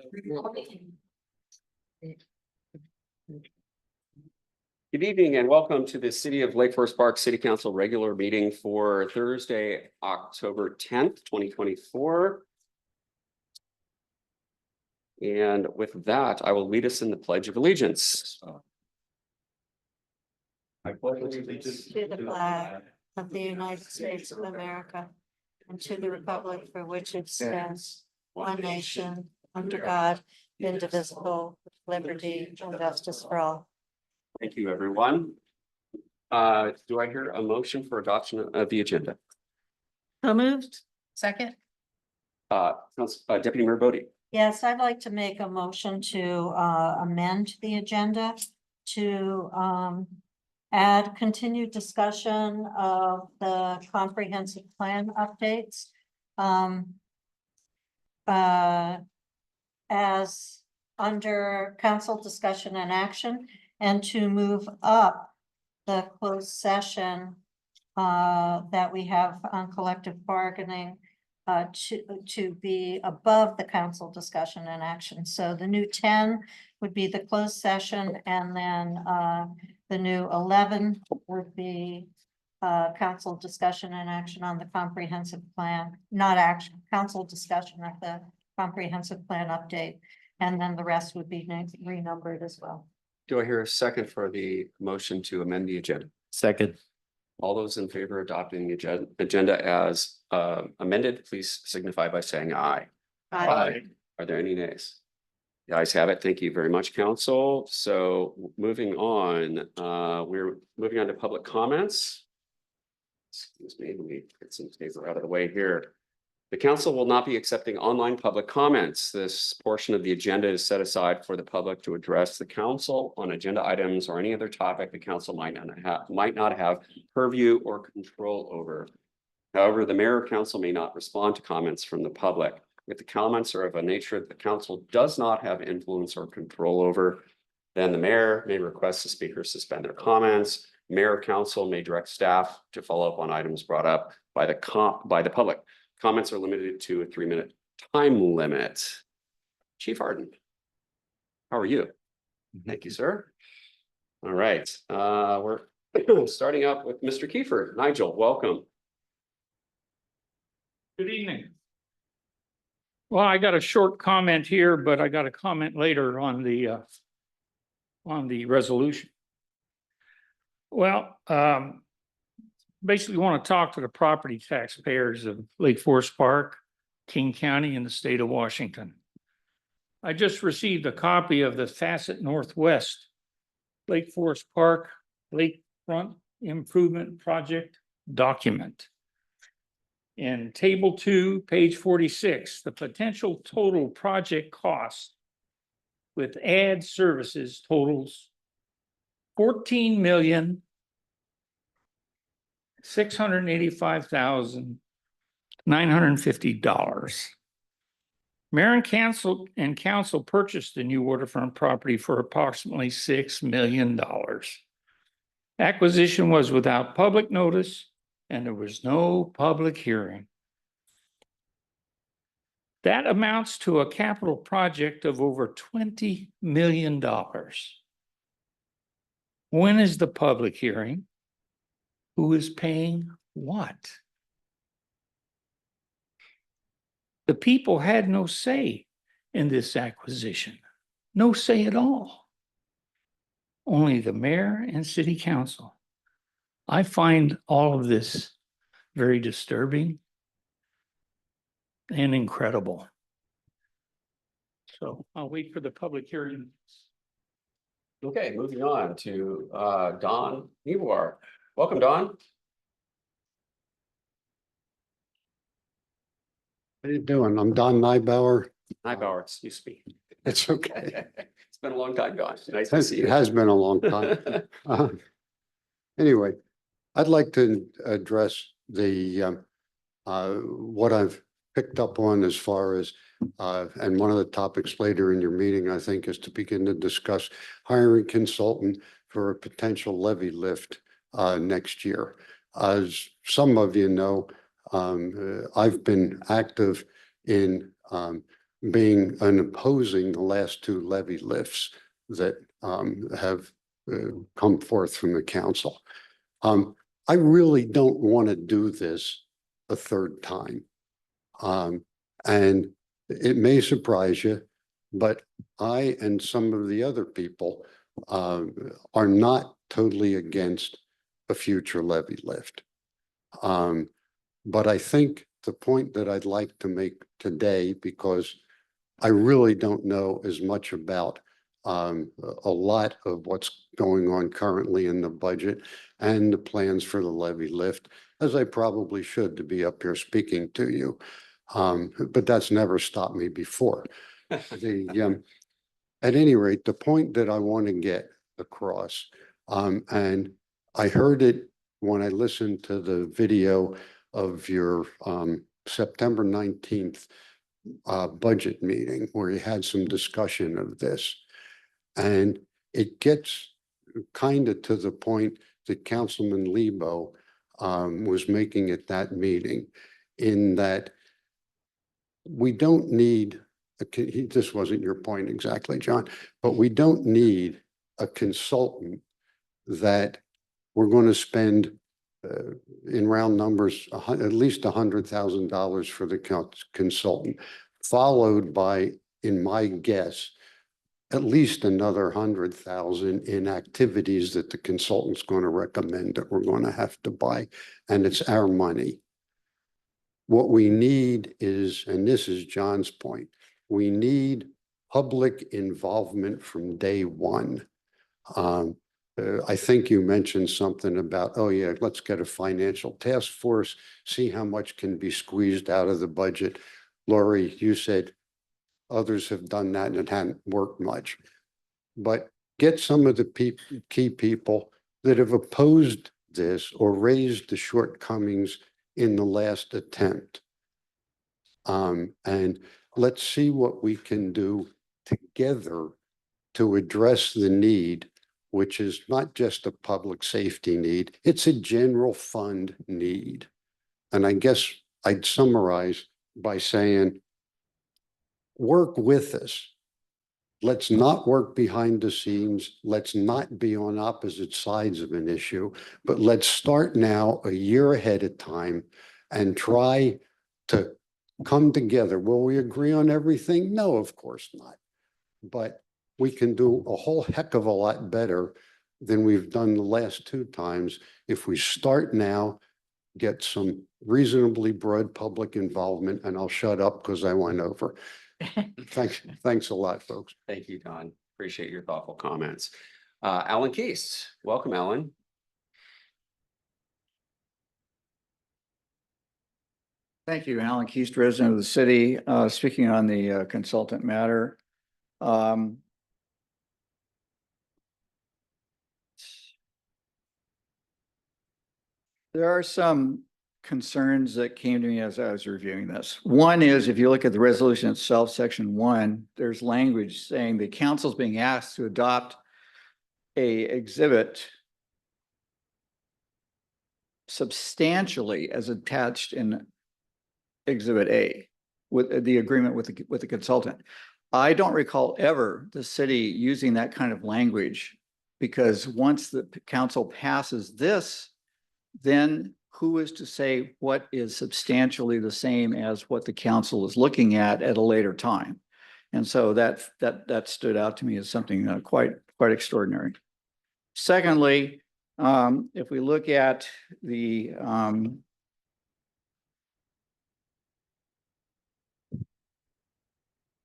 Good evening and welcome to the City of Lake Forest Park City Council regular meeting for Thursday, October 10th, 2024. And with that, I will lead us in the Pledge of Allegiance. I pledge allegiance to the flag of the United States of America and to the republic for which it stands, one nation, under God, indivisible, with liberty and justice for all. Thank you, everyone. Do I hear a motion for adoption of the agenda? So moved. Second. Deputy Mayor Bodie. Yes, I'd like to make a motion to amend the agenda to add continued discussion of the comprehensive plan updates. As under council discussion and action, and to move up the closed session that we have on collective bargaining to be above the council discussion and action. So the new 10 would be the closed session, and then the new 11 would be council discussion and action on the comprehensive plan, not action, council discussion of the comprehensive plan update. And then the rest would be renumbered as well. Do I hear a second for the motion to amend the agenda? Second. All those in favor of adopting the agenda as amended, please signify by saying aye. Aye. Are there any nays? The ayes have it. Thank you very much, council. So moving on, we're moving on to public comments. Excuse me, let me get some paper out of the way here. The council will not be accepting online public comments. This portion of the agenda is set aside for the public to address the council on agenda items or any other topic the council might not have purview or control over. However, the mayor or council may not respond to comments from the public. If the comments are of a nature that the council does not have influence or control over, then the mayor may request the speaker suspend their comments. Mayor or council may direct staff to follow up on items brought up by the public. Comments are limited to a 3-minute time limit. Chief Harden, how are you? Thank you, sir. All right, we're starting up with Mr. Kiefer. Nigel, welcome. Good evening. Well, I got a short comment here, but I got a comment later on the resolution. Well, basically want to talk to the property taxpayers of Lake Forest Park, King County, and the state of Washington. I just received a copy of the Facet Northwest Lake Forest Park Lakefront Improvement Project document. In table 2, page 46, the potential total project cost with ad services totals $14,685,950. Mayor and council purchased the new waterfront property for approximately $6 million. Acquisition was without public notice, and there was no public hearing. That amounts to a capital project of over $20 million. When is the public hearing? Who is paying what? The people had no say in this acquisition, no say at all. Only the mayor and city council. I find all of this very disturbing and incredible. So I'll wait for the public hearing. Okay, moving on to Don Nebar. Welcome, Don. How you doing? I'm Don Neibauer. Neibauer, excuse me. It's okay. It's been a long time, Don. Nice to see you. It has been a long time. Anyway, I'd like to address the what I've picked up on as far as and one of the topics later in your meeting, I think, is to begin to discuss hiring consultant for a potential levy lift next year. As some of you know, I've been active in being and opposing the last two levy lifts that have come forth from the council. I really don't want to do this a third time. And it may surprise you, but I and some of the other people are not totally against a future levy lift. But I think the point that I'd like to make today, because I really don't know as much about a lot of what's going on currently in the budget and the plans for the levy lift, as I probably should to be up here speaking to you. But that's never stopped me before. At any rate, the point that I want to get across, and I heard it when I listened to the video of your September 19th budget meeting where you had some discussion of this. And it gets kind of to the point that Councilman Lebo was making at that meeting, in that we don't need, this wasn't your point exactly, John, but we don't need a consultant that we're going to spend in round numbers, at least $100,000 for the consultant, followed by, in my guess, at least another 100,000 in activities that the consultant's going to recommend that we're going to have to buy, and it's our money. What we need is, and this is John's point, we need public involvement from day one. I think you mentioned something about, oh yeah, let's get a financial task force, see how much can be squeezed out of the budget. Lori, you said others have done that and it hadn't worked much. But get some of the key people that have opposed this or raised the shortcomings in the last attempt. And let's see what we can do together to address the need, which is not just a public safety need, it's a general fund need. And I guess I'd summarize by saying, work with us. Let's not work behind the scenes. Let's not be on opposite sides of an issue, but let's start now a year ahead of time and try to come together. Will we agree on everything? No, of course not. But we can do a whole heck of a lot better than we've done the last two times if we start now, get some reasonably broad public involvement, and I'll shut up because I went over. Thanks a lot, folks. Thank you, Don. Appreciate your thoughtful comments. Alan Keast, welcome, Alan. Thank you, Alan Keast, resident of the city, speaking on the consultant matter. There are some concerns that came to me as I was reviewing this. One is, if you look at the resolution itself, section 1, there's language saying the council is being asked to adopt a exhibit substantially as attached in Exhibit A with the agreement with the consultant. I don't recall ever the city using that kind of language, because once the council passes this, then who is to say what is substantially the same as what the council is looking at a later time? And so that stood out to me as something quite extraordinary. Secondly, if we look at the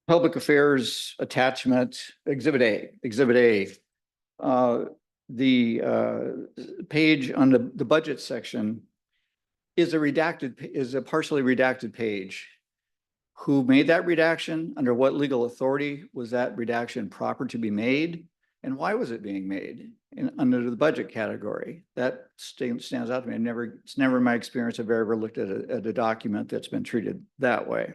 public affairs attachment, Exhibit A, the page on the budget section is a partially redacted page. Who made that redaction? Under what legal authority was that redaction proper to be made? And why was it being made under the budget category? That stands out to me. It's never in my experience I've ever looked at a document that's been treated that way.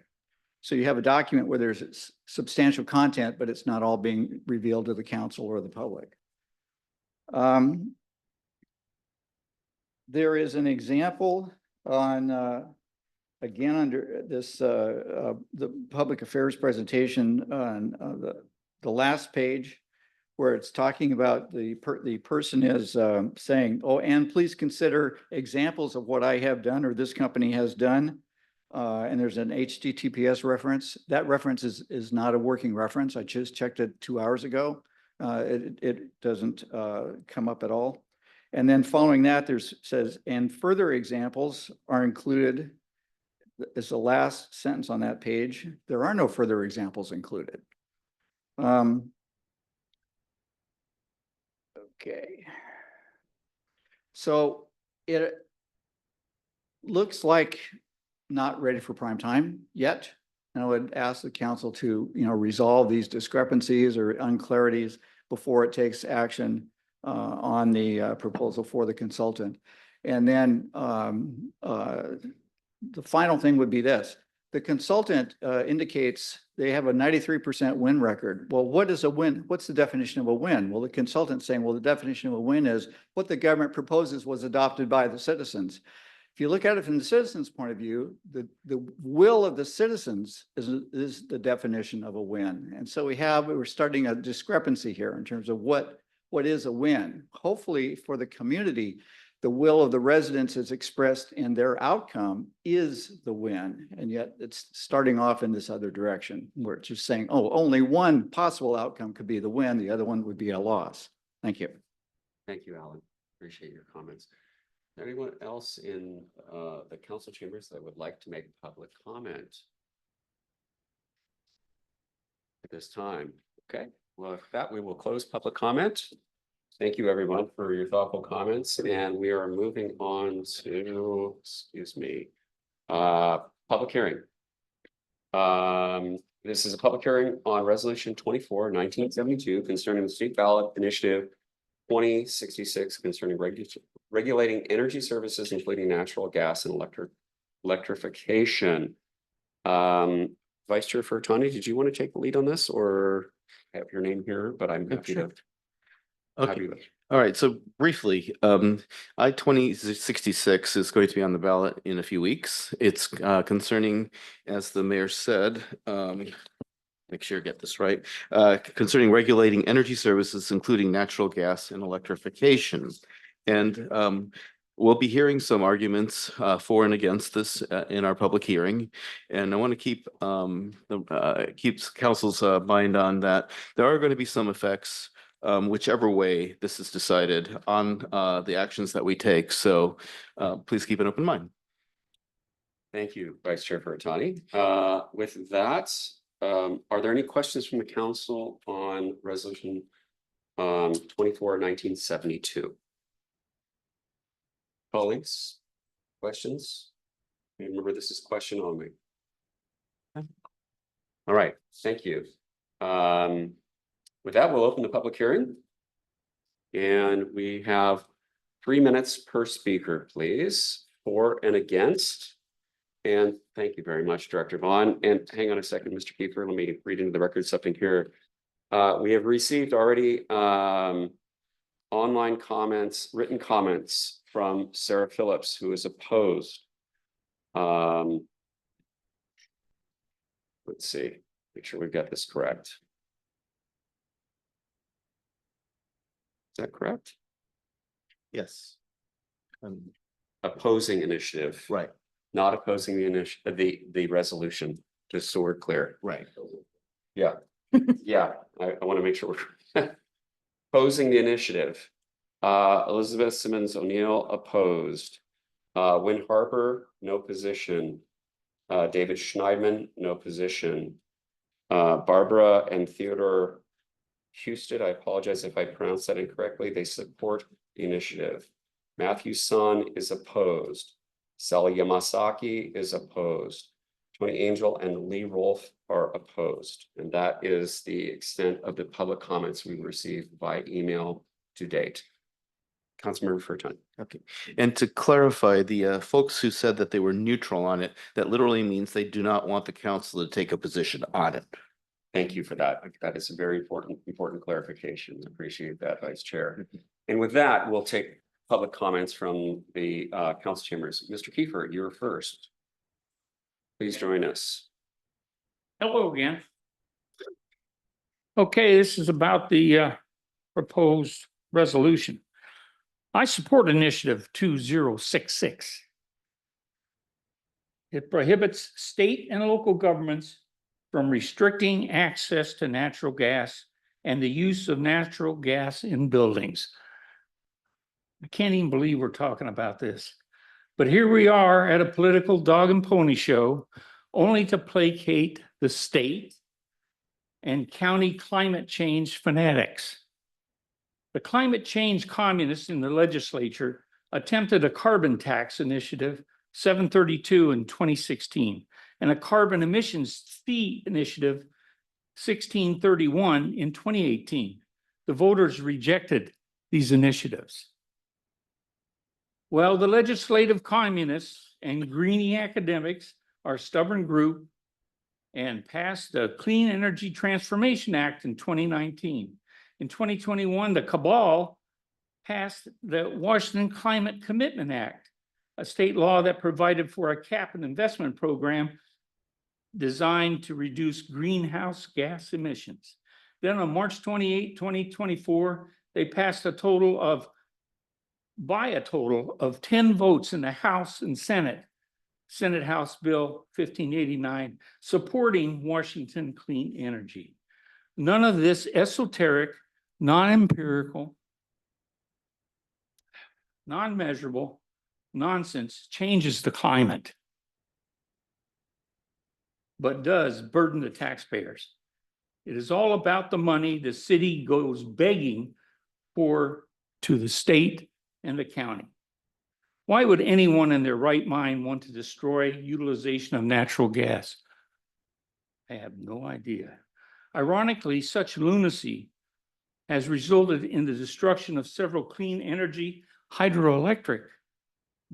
So you have a document where there's substantial content, but it's not all being revealed to the council or the public. There is an example on again, under this, the public affairs presentation on the last page, where it's talking about the person is saying, oh, and please consider examples of what I have done or this company has done. And there's an HTTPS reference. That reference is not a working reference. I just checked it 2 hours ago. It doesn't come up at all. And then following that, there's says, and further examples are included. Is the last sentence on that page. There are no further examples included. Okay. So it looks like not ready for prime time yet. And I would ask the council to, resolve these discrepancies or unclarities before it takes action on the proposal for the consultant. And then the final thing would be this. The consultant indicates they have a 93% win record. Well, what is a win? What's the definition of a win? Well, the consultant's saying, well, the definition of a win is what the government proposes was adopted by the citizens. If you look at it from the citizens' point of view, the will of the citizens is the definition of a win. And so we're starting a discrepancy here in terms of what is a win. Hopefully for the community, the will of the residents is expressed in their outcome is the win. And yet it's starting off in this other direction where it's just saying, oh, only one possible outcome could be the win. The other one would be a loss. Thank you. Thank you, Alan. Appreciate your comments. Anyone else in the council chambers that would like to make public comment at this time? Okay, well, with that, we will close public comment. Thank you, everyone, for your thoughtful comments. And we are moving on to, public hearing. This is a public hearing on resolution 24/1972 concerning the State Ballot Initiative 2066 concerning regulating energy services, including natural gas and electrification. Vice Chair Furtani, did you want to take the lead on this, or I have your name here, but I'm happy to. Okay. All right. So briefly, I-2066 is going to be on the ballot in a few weeks. It's concerning, as the mayor said, make sure I get this right, concerning regulating energy services, including natural gas and electrification. And we'll be hearing some arguments for and against this in our public hearing. And I want to keep council's mind on that. There are going to be some effects whichever way this is decided on the actions that we take. So please keep an open mind. Thank you, Vice Chair Furtani. With that, are there any questions from the council on resolution 24/1972? Colleagues, questions? Remember, this is question only. All right, thank you. With that, we'll open the public hearing. And we have 3 minutes per speaker, please, for and against. And thank you very much, Director Vaughn. And hang on a second, Mr. Kiefer, let me read into the record something here. We have received already online comments, written comments from Sarah Phillips, who is opposed. Let's see, make sure we've got this correct. Is that correct? Yes. Opposing initiative. Right. Not opposing the initiative, the resolution, just so we're clear. Right. Yeah. Yeah, I want to make sure we're opposing the initiative. Elizabeth Simmons O'Neill opposed. Win Harper, no position. David Schneidman, no position. Barbara and Theodore Houston, I apologize if I pronounced that incorrectly. They support the initiative. Matthew Sun is opposed. Sally Yamasaki is opposed. Tony Angel and Lee Rolfe are opposed. And that is the extent of the public comments we received by email to date. Councilmember Furtani. Okay. And to clarify, the folks who said that they were neutral on it, that literally means they do not want the council to take a position on it. Thank you for that. That is a very important clarification. Appreciate that, Vice Chair. And with that, we'll take public comments from the council chambers. Mr. Kiefer, you're first. please join us. Hello again. Okay, this is about the proposed resolution. I support initiative 2066. It prohibits state and local governments from restricting access to natural gas and the use of natural gas in buildings. I can't even believe we're talking about this. But here we are at a political dog and pony show, only to placate the state and county climate change fanatics. The climate change communists in the legislature attempted a carbon tax initiative 732 in 2016 and a carbon emissions fee initiative 1631 in 2018. The voters rejected these initiatives. Well, the legislative communists and greenie academics are a stubborn group and passed the Clean Energy Transformation Act in 2019. In 2021, the cabal passed the Washington Climate Commitment Act, a state law that provided for a cap and investment program designed to reduce greenhouse gas emissions. Then on March 28, 2024, they passed by a total of 10 votes in the House and Senate House Bill 1589, supporting Washington clean energy. None of this esoteric, non-empirical, non-measurable nonsense changes the climate, but does burden the taxpayers. It is all about the money the city goes begging for to the state and the county. Why would anyone in their right mind want to destroy utilization of natural gas? I have no idea. Ironically, such lunacy has resulted in the destruction of several clean energy hydroelectric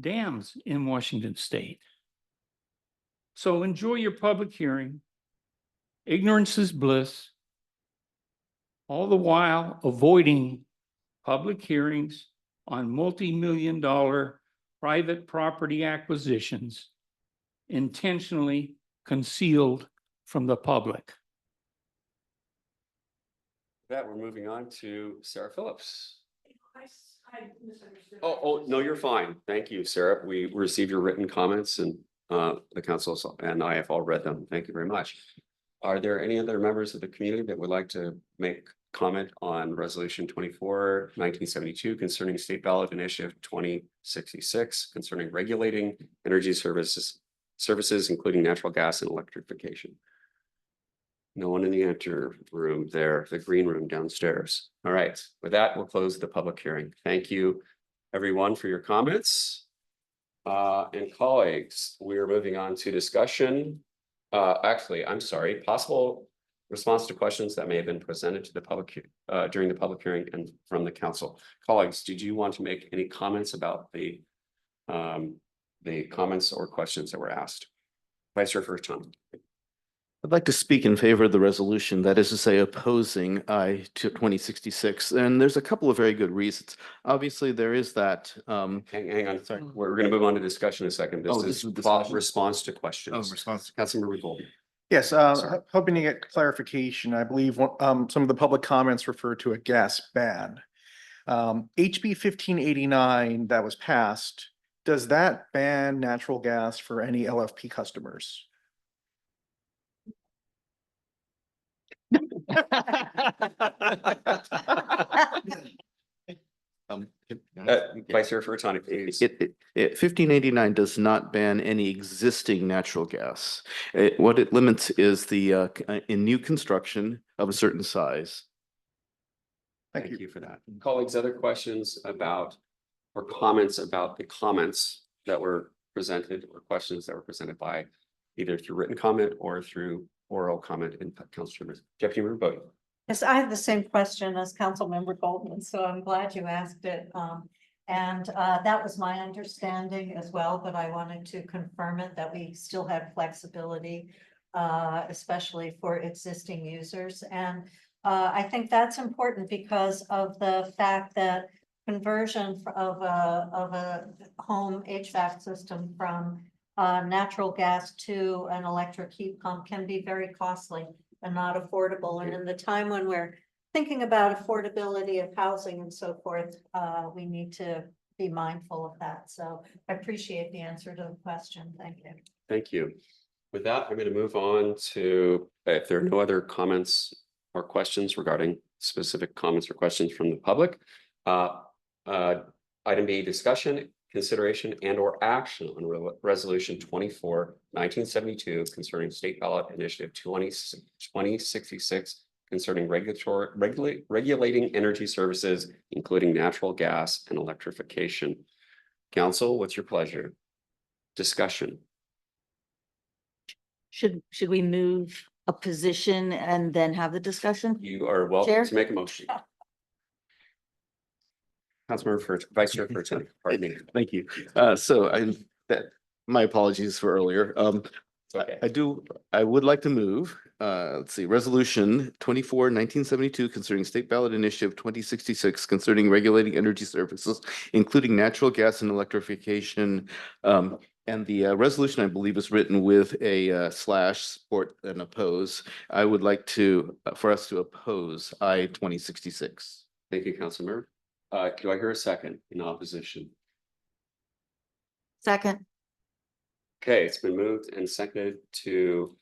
dams in Washington state. So enjoy your public hearing. Ignorance is bliss. All the while avoiding public hearings on multi-million-dollar private property acquisitions intentionally concealed from the public. With that, we're moving on to Sarah Phillips. Oh, no, you're fine. Thank you, Sarah. We received your written comments and the council and I have all read them. Thank you very much. Are there any other members of the community that would like to make comment on Resolution 24/1972 concerning State Ballot Initiative 2066 concerning regulating energy services, including natural gas and electrification? No one in the enter room there, the green room downstairs. All right, with that, we'll close the public hearing. Thank you, everyone, for your comments. And colleagues, we're moving on to discussion. Actually, I'm sorry, possible response to questions that may have been presented to the public during the public hearing and from the council. Colleagues, did you want to make any comments about the comments or questions that were asked? Vice Chair Furton. I'd like to speak in favor of the resolution, that is to say opposing I to 2066. And there's a couple of very good reasons. Obviously, there is that. Hang on, sorry. We're going to move on to discussion in a second. This is response to questions. Response. Councilmember Reports. Yes, Sorry. hoping to get clarification. I believe some of the public comments refer to a gas ban. HB 1589 that was passed, does that ban natural gas for any LFP customers? Vice Chair Furton, please. 1589 does not ban any existing natural gas. What it limits is the in new construction of a certain size. Thank you for that. Colleagues, other questions about or comments about the comments that were presented or questions that were presented by either through written comment or through oral comment in council chambers? Deputy Member Bodie. Yes, I have the same question as Councilmember Goldman, so I'm glad you asked it. And that was my understanding as well, but I wanted to confirm it that we still had flexibility, especially for existing users. And I think that's important because of the fact that conversion of a home HVAC system from natural gas to an electric heat pump can be very costly and not affordable. And in the time when we're thinking about affordability of housing and so forth, we need to be mindful of that. So I appreciate the answer to the question. Thank you. Thank you. With that, I'm going to move on to, if there are no other comments or questions regarding specific comments or questions from the public. Item B, discussion, consideration and or action on resolution 24/1972 concerning State Ballot Initiative 2066 concerning regulating energy services, including natural gas and electrification. Council, what's your pleasure? Discussion. Should we move a position and then have the discussion? You are welcome Chair? to make a motion. Councilmember Vice Chair Burton, pardon me. Thank you. My apologies for earlier. Okay. I would like to move, let's see, resolution 24/1972 concerning State Ballot Initiative 2066 concerning regulating energy services, including natural gas and electrification. And the resolution, I believe, is written with a slash support and oppose. I would like for us to oppose I-2066. Thank you, Councilmember. Do I hear a second in opposition? Second. Okay, it's been moved and seconded to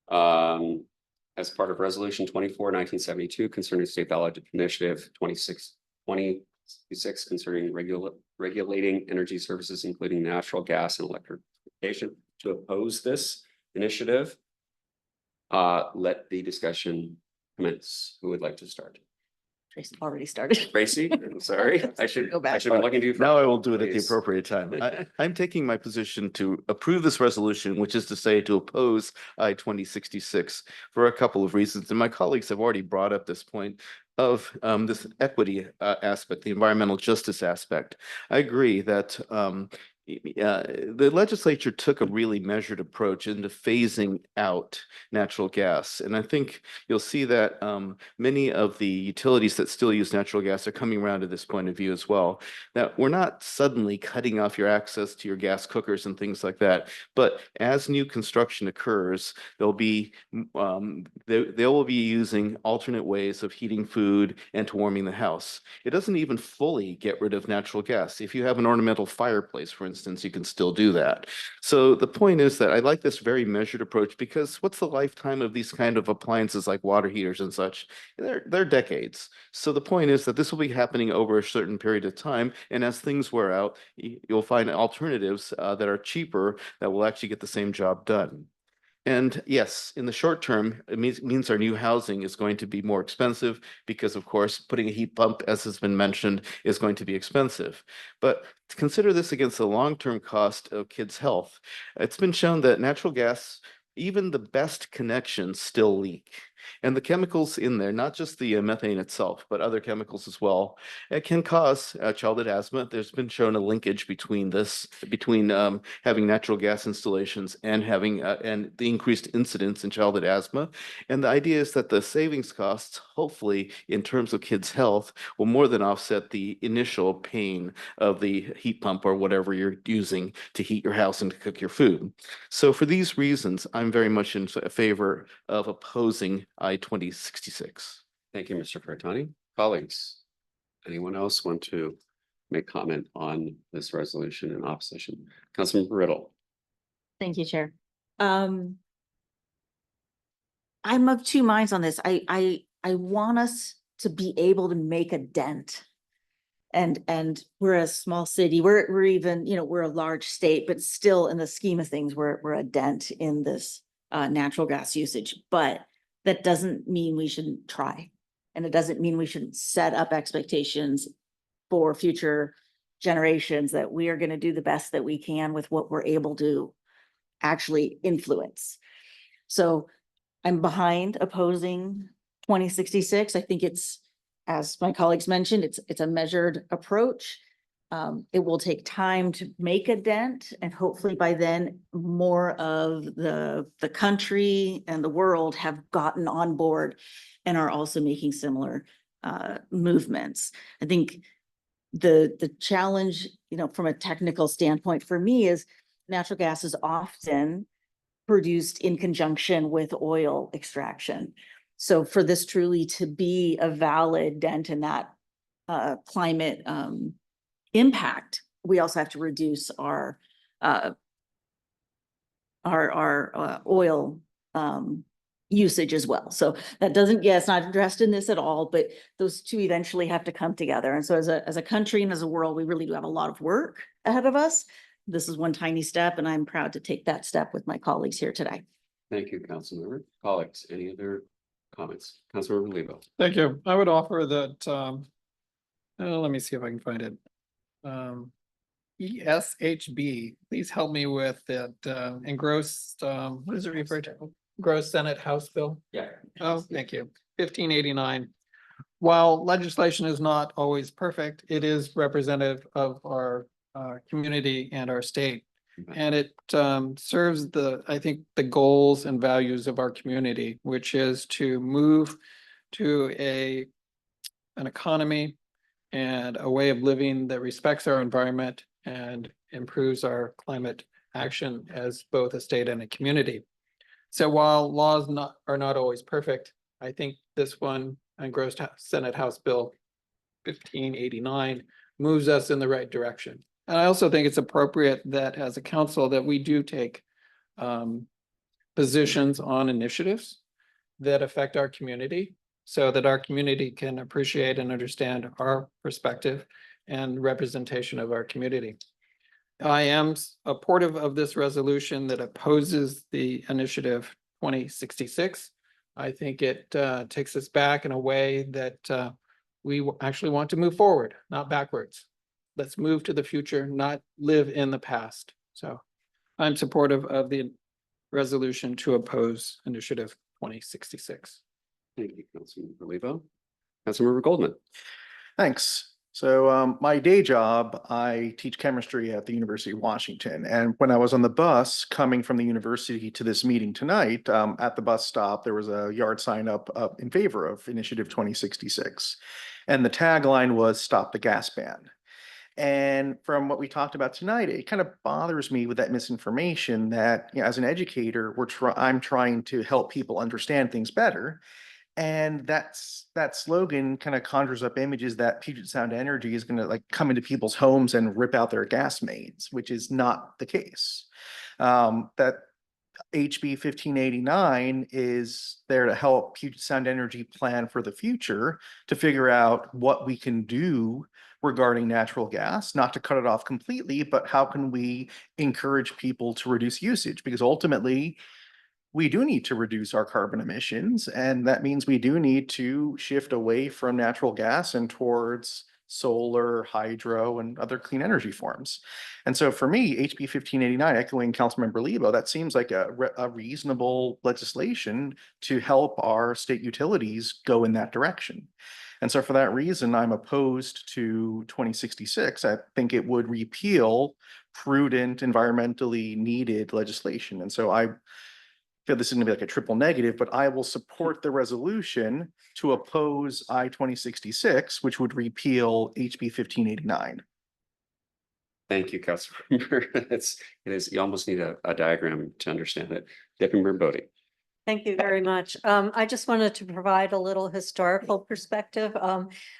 as part of resolution 24/1972 concerning State Ballot Initiative 2066 concerning regulating energy services, including natural gas and electrification, to oppose this initiative. Let the discussion commence. Who would like to start? Tracy already started. Tracy, I'm sorry. I should Go back. be looking to you. Now I will do it at the Please. appropriate time. I'm taking my position to approve this resolution, which is to say to oppose I-2066 for a couple of reasons. And my colleagues have already brought up this point of this equity aspect, the environmental justice aspect. I agree that the legislature took a really measured approach into phasing out natural gas. And I think you'll see that many of the utilities that still use natural gas are coming around to this point of view as well. That we're not suddenly cutting off your access to your gas cookers and things like that. But as new construction occurs, they will be using alternate ways of heating food and to warming the house. It doesn't even fully get rid of natural gas. If you have an ornamental fireplace, for instance, you can still do that. So the point is that I like this very measured approach because what's the lifetime of these kind of appliances like water heaters and such? They're decades. So the point is that this will be happening over a certain period of time. And as things wear out, you'll find alternatives that are cheaper that will actually get the same job done. And yes, in the short term, it means our new housing is going to be more expensive because, of course, putting a heat pump, as has been mentioned, is going to be expensive. But consider this against the long-term cost of kids' health. It's been shown that natural gas, even the best connections still leak. And the chemicals in there, not just the methane itself, but other chemicals as well, it can cause childhood asthma. There's been shown a linkage between having natural gas installations and having and the increased incidence in childhood asthma. And the idea is that the savings costs, hopefully, in terms of kids' health, will more than offset the initial pain of the heat pump or whatever you're using to heat your house and to cook your food. So for these reasons, I'm very much in favor of opposing I-2066. Thank you, Mr. Fertani. Colleagues, anyone else want to make comment on this resolution in opposition? Councilmember Riddle. Thank you, Chair. I'm of two minds on this. I want us to be able to make a dent. And we're a small city. We're even, we're a large state, but still in the scheme of things, we're a dent in this natural gas usage. But that doesn't mean we shouldn't try. And it doesn't mean we shouldn't set up expectations for future generations that we are going to do the best that we can with what we're able to actually influence. So I'm behind opposing 2066. I think it's, as my colleagues mentioned, it's a measured approach. It will take time to make a dent, and hopefully by then more of the country and the world have gotten on board and are also making similar movements. I think the challenge, from a technical standpoint for me is natural gas is often produced in conjunction with oil extraction. So for this truly to be a valid dent in that climate impact, we also have to reduce our oil usage as well. So that doesn't, yeah, it's not addressed in this at all, but those two eventually have to come together. And so as a country and as a world, we really do have a lot of work ahead of us. This is one tiny step, and I'm proud to take that step with my colleagues here today. Thank you, Councilmember. Colleagues, any other comments? Councilmember Lebo. Thank you. I would offer that, let me see if I can find it. ESHB, please help me with that, engrossed, what is it referred to? Gross Senate House Bill? Yeah. Oh, thank you. 1589. While legislation is not always perfect, it is representative of our community and our state. And it serves I think, the goals and values of our community, which is to move to an economy and a way of living that respects our environment and improves our climate action as both a state and a community. So while laws are not always perfect, I think this one, engrossed Senate House Bill 1589, moves us in the right direction. And I also think it's appropriate that as a council that we do take positions on initiatives that affect our community so that our community can appreciate and understand our perspective and representation of our community. I am supportive of this resolution that opposes the initiative 2066. I think it takes us back in a way that we actually want to move forward, not backwards. Let's move to the future, not live in the past. So I'm supportive of the resolution to oppose initiative 2066. Thank you, Councilmember Lebo. Councilmember Goldman. Thanks. So my day job, I teach chemistry at the University of Washington. And when I was on the bus coming from the university to this meeting tonight, at the bus stop, there was a yard sign up in favor of Initiative 2066. And the tagline was "Stop the Gas Ban." And from what we talked about tonight, it kind of bothers me with that misinformation that, you know, as an educator, I'm trying to help people understand things better. And that slogan kind of conjures up images that Puget Sound Energy is going to like come into people's homes and rip out their gas mains, which is not the case. That HB 1589 is there to help Puget Sound Energy plan for the future, to figure out what we can do regarding natural gas, not to cut it off completely, but how can we encourage people to reduce usage? Because ultimately, we do need to reduce our carbon emissions, and that means we do need to shift away from natural gas and towards solar, hydro, and other clean energy forms. And so for me, HB 1589, echoing Councilmember Lebo, that seems like a reasonable legislation to help our state utilities go in that direction. And so for that reason, I'm opposed to 2066. I think it would repeal prudent, environmentally needed legislation. And so I feel this is gonna be like a triple negative, but I will support the resolution to oppose I-2066, which would repeal HB 1589. Thank you, Councilmember. It is, you almost need a diagram to understand it. Deputy Mayor Bodie. Thank you very much. I just wanted to provide a little historical perspective.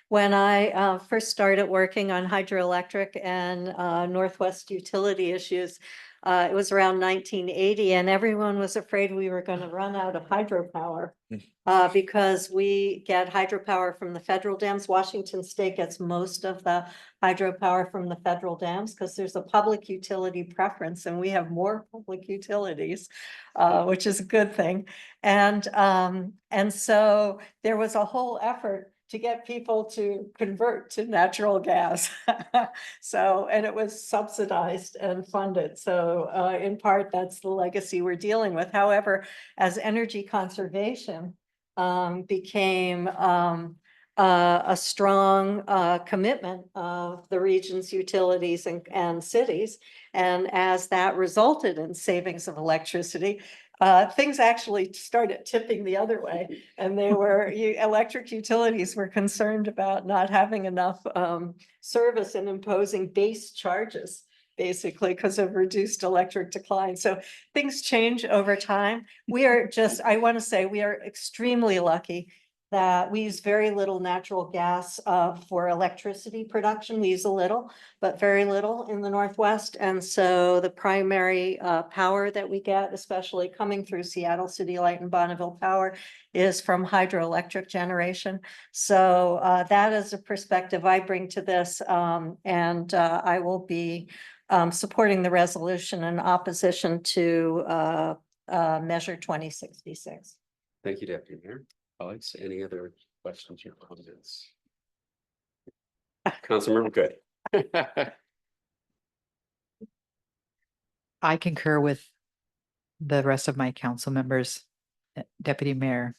When I first started working on hydroelectric and Northwest utility issues, it was around 1980, and everyone was afraid we were going to run out of hydropower because we get hydropower from the federal dams. Washington State gets most of the hydropower from the federal dams because there's a public utility preference, and we have more public utilities, which is a good thing. And so there was a whole effort to get people to convert to natural gas. So, and it was subsidized and funded. So in part, that's the legacy we're dealing with. However, as energy conservation became a strong commitment of the region's utilities and cities, and as that resulted in savings of electricity, things actually started tipping the other way, and electric utilities were concerned about not having enough service and imposing base charges. basically because of reduced electric decline. So things change over time. We are just, I want to say, we are extremely lucky that we use very little natural gas for electricity production. We use a little, but very little in the Northwest. And so the primary power that we get, especially coming through Seattle City Light and Bonneville Power, is from hydroelectric generation. So that is a perspective I bring to this, and I will be supporting the resolution in opposition to measure 2066. Thank you, Deputy Mayor. Alex, any other questions or comments? Councilmember Good. I concur with the rest of my council members, Deputy Mayor.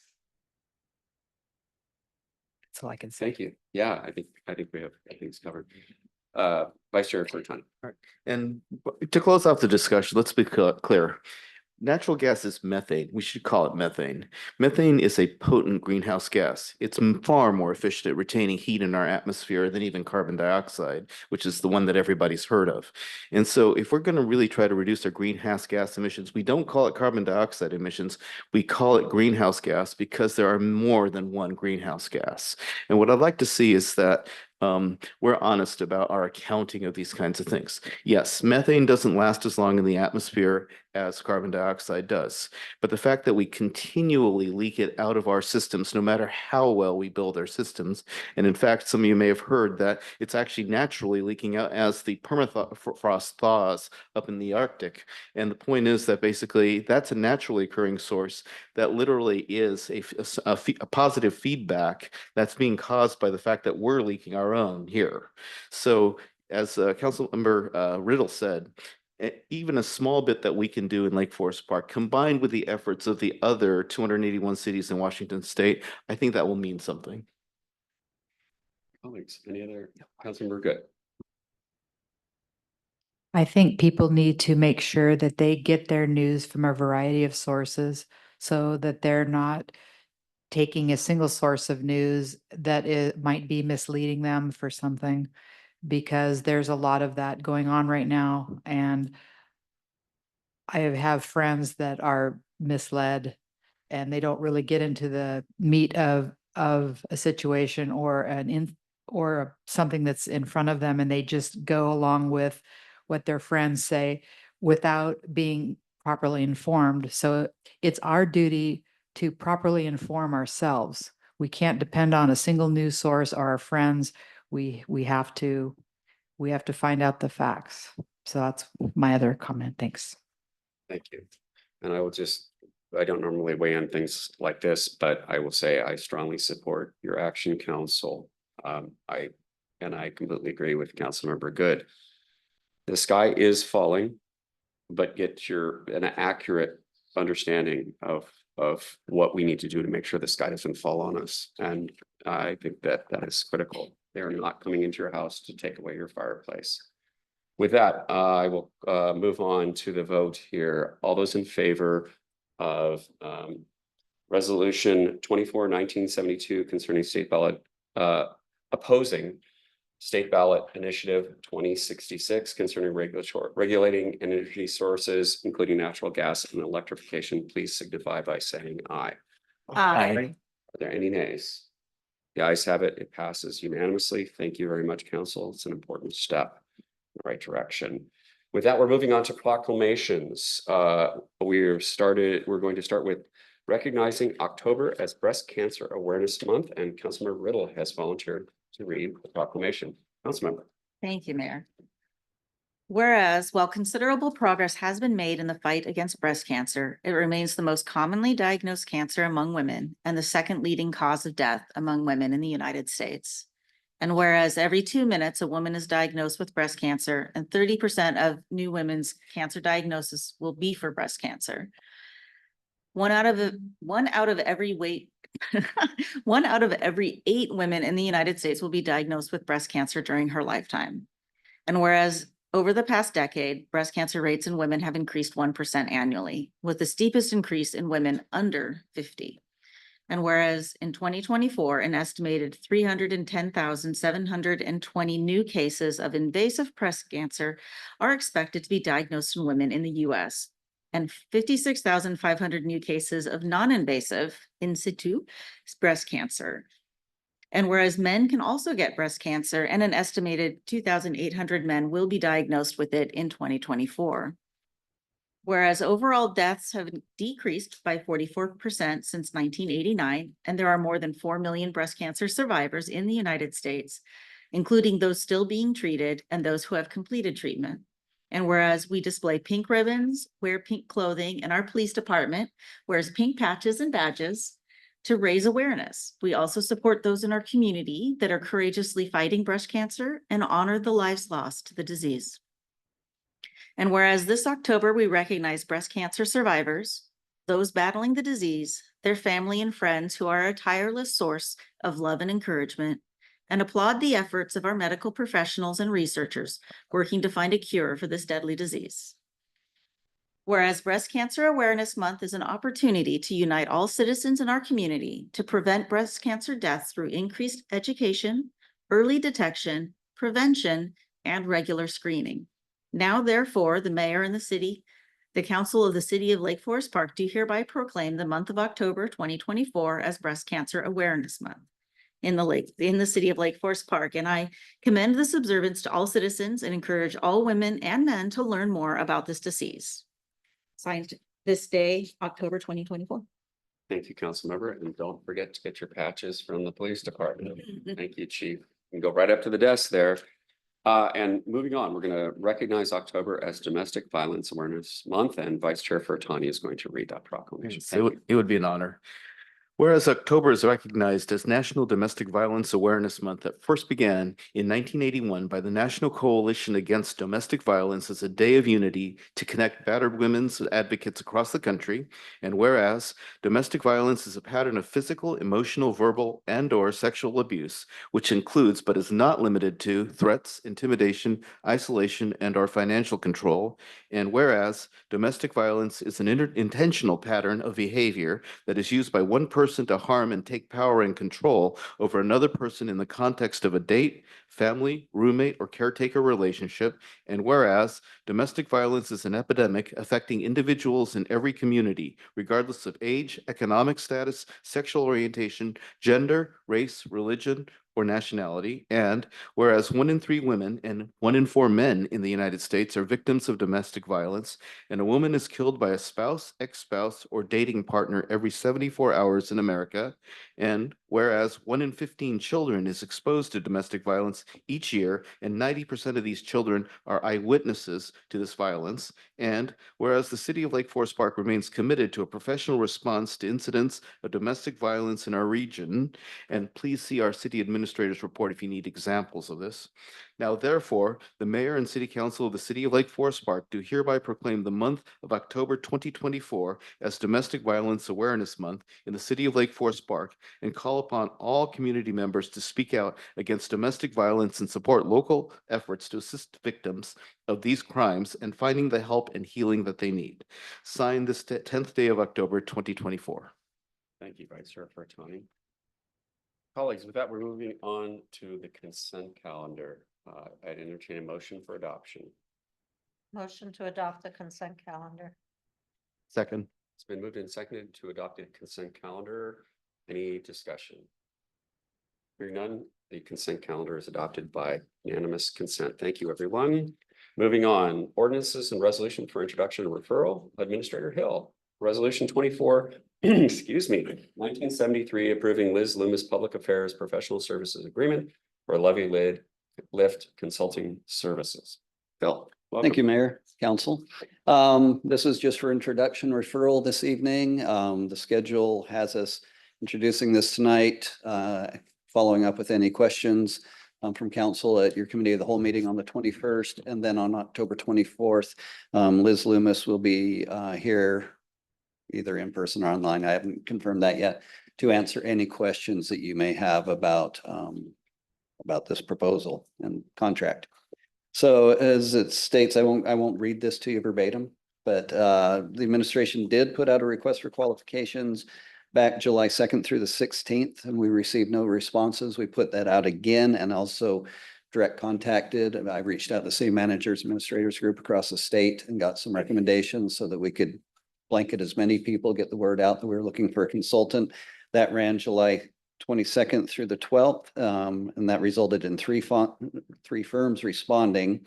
That's all I can say. Thank you. Yeah, I think we have things covered. Vice Chair Furton. And to close off the discussion, let's be clear. Natural gas is methane. We should call it methane. Methane is a potent greenhouse gas. It's far more efficient at retaining heat in our atmosphere than even carbon dioxide, which is the one that everybody's heard of. And so if we're going to really try to reduce our greenhouse gas emissions, we don't call it carbon dioxide emissions. We call it greenhouse gas because there are more than one greenhouse gas. And what I'd like to see is that we're honest about our accounting of these kinds of things. Yes, methane doesn't last as long in the atmosphere as carbon dioxide does, but the fact that we continually leak it out of our systems, no matter how well we build our systems, and in fact, some of you may have heard that it's actually naturally leaking out as the permafrost thaws up in the Arctic. And the point is that basically that's a naturally occurring source that literally is a positive feedback that's being caused by the fact that we're leaking our own here. So as Councilmember Riddle said, even a small bit that we can do in Lake Forest Park, combined with the efforts of the other 281 cities in Washington State, I think that will mean something. Colleagues, any other? Councilmember Good. I think people need to make sure that they get their news from a variety of sources so that they're not taking a single source of news that might be misleading them for something, because there's a lot of that going on right now. And I have friends that are misled and they don't really get into the meat of a situation or something that's in front of them, and they just go along with what their friends say without being properly informed. So it's our duty to properly inform ourselves. We can't depend on a single news source or our friends. We have to find out the facts. So that's my other comment. Thanks. Thank you. And I don't normally weigh on things like this, but I will say I strongly support your action, council. I completely agree with Councilmember Good. The sky is falling, but get an accurate understanding of what we need to do to make sure the sky doesn't fall on us. And I think that is critical. They're not coming into your house to take away your fireplace. With that, I will move on to the vote here. All those in favor of resolution 24/1972 concerning state ballot, opposing State Ballot Initiative 2066 concerning regulating energy sources, including natural gas and electrification, please signify by saying aye. Aye. Are there any nays? The ayes have it. It passes unanimously. Thank you very much, council. It's an important step in the right direction. With that, we're moving on to proclamations. We're going to start with recognizing October as Breast Cancer Awareness Month, and Councilmember Riddle has volunteered to read the proclamation. Councilmember. Thank you, Mayor. Whereas, while considerable progress has been made in the fight against breast cancer, it remains the most commonly diagnosed cancer among women and the second leading cause of death among women in the United States. And whereas every 2 minutes a woman is diagnosed with breast cancer, and 30% of new women's cancer diagnosis will be for breast cancer. One out of every 8 women in the United States will be diagnosed with breast cancer during her lifetime. And whereas over the past decade, breast cancer rates in women have increased 1% annually, with the steepest increase in women under 50. And whereas in 2024, an estimated 310,720 new cases of invasive breast cancer are expected to be diagnosed in women in the US, and 56,500 new cases of non-invasive in situ breast cancer. And whereas men can also get breast cancer, and an estimated 2,800 men will be diagnosed with it in 2024. Whereas overall deaths have decreased by 44% since 1989, and there are more than 4 million breast cancer survivors in the United States, including those still being treated and those who have completed treatment. And whereas we display pink ribbons, wear pink clothing, and our police department wears pink patches and badges to raise awareness. We also support those in our community that are courageously fighting breast cancer and honor the lives lost to the disease. And whereas this October, we recognize breast cancer survivors, those battling the disease, their family and friends who are a tireless source of love and encouragement, and applaud the efforts of our medical professionals and researchers working to find a cure for this deadly disease. Whereas Breast Cancer Awareness Month is an opportunity to unite all citizens in our community to prevent breast cancer deaths through increased education, early detection, prevention, and regular screening. Now, therefore, the mayor and the council of the city of Lake Forest Park do hereby proclaim the month of October 2024 as Breast Cancer Awareness Month in the city of Lake Forest Park. And I commend this observance to all citizens and encourage all women and men to learn more about this disease. Signed this day, October 2024. Thank you, Councilmember, and don't forget to get your patches from the police department. Thank you, Chief. You can go right up to the desk there. And moving on, we're going to recognize October as Domestic Violence Awareness Month, and Vice Chair Furtani is going to read that proclamation. It would be an honor. Whereas October is recognized as National Domestic Violence Awareness Month that first began in 1981 by the National Coalition Against Domestic Violence as a day of unity to connect battered women's advocates across the country. And whereas domestic violence is a pattern of physical, emotional, verbal, and/or sexual abuse, which includes but is not limited to threats, intimidation, isolation, and/or financial control. And whereas domestic violence is an intentional pattern of behavior that is used by one person to harm and take power and control over another person in the context of a date, family, roommate, or caretaker relationship. And whereas domestic violence is an epidemic affecting individuals in every community, regardless of age, economic status, sexual orientation, gender, race, religion, or nationality. And whereas 1 in 3 women and 1 in 4 men in the United States are victims of domestic violence, and a woman is killed by a spouse, ex-spouse, or dating partner every 74 hours in America. And whereas 1 in 15 children is exposed to domestic violence each year, and 90% of these children are eyewitnesses to this violence. And whereas the city of Lake Forest Park remains committed to a professional response to incidents of domestic violence in our region, and please see our city administrator's report if you need examples of this. Now, therefore, the mayor and city council of the city of Lake Forest Park do hereby proclaim the month of October 2024 as Domestic Violence Awareness Month in the city of Lake Forest Park, and call upon all community members to speak out against domestic violence and support local efforts to assist victims of these crimes and finding the help and healing that they need. Signed this 10th day of October 2024. Thank you, Vice Chair Furtani. Colleagues, with that, we're moving on to the consent calendar. I'd entertain a motion for adoption. Motion to adopt the consent calendar. Second. It's been moved and seconded to adopt a consent calendar. Any discussion? Hearing none, the consent calendar is adopted by unanimous consent. Thank you, everyone. Moving on, ordinances and resolution for introduction and referral. Administrator Hill, Resolution 24, excuse me, 1973, approving Liz Loomis Public Affairs Professional Services Agreement for Levy Lift Consulting Services. Phil. Welcome. Thank you, Mayor, Council. This is just for introduction referral this evening. The schedule has us introducing this tonight, following up with any questions from council at your committee of the whole meeting on the 21st. And then on October 24th, Liz Loomis will be here either in person or online. I haven't confirmed that yet, to answer any questions that you may have about this proposal and contract. So as it states, I won't read this to you verbatim, but the administration did put out a request for qualifications back July 2nd through the 16th, and we received no responses. We put that out again and also direct contacted. I reached out to city managers, administrators group across the state and got some recommendations so that we could blanket as many people, get the word out that we were looking for a consultant. That ran July 22nd through the 12th, and that resulted in three firms responding.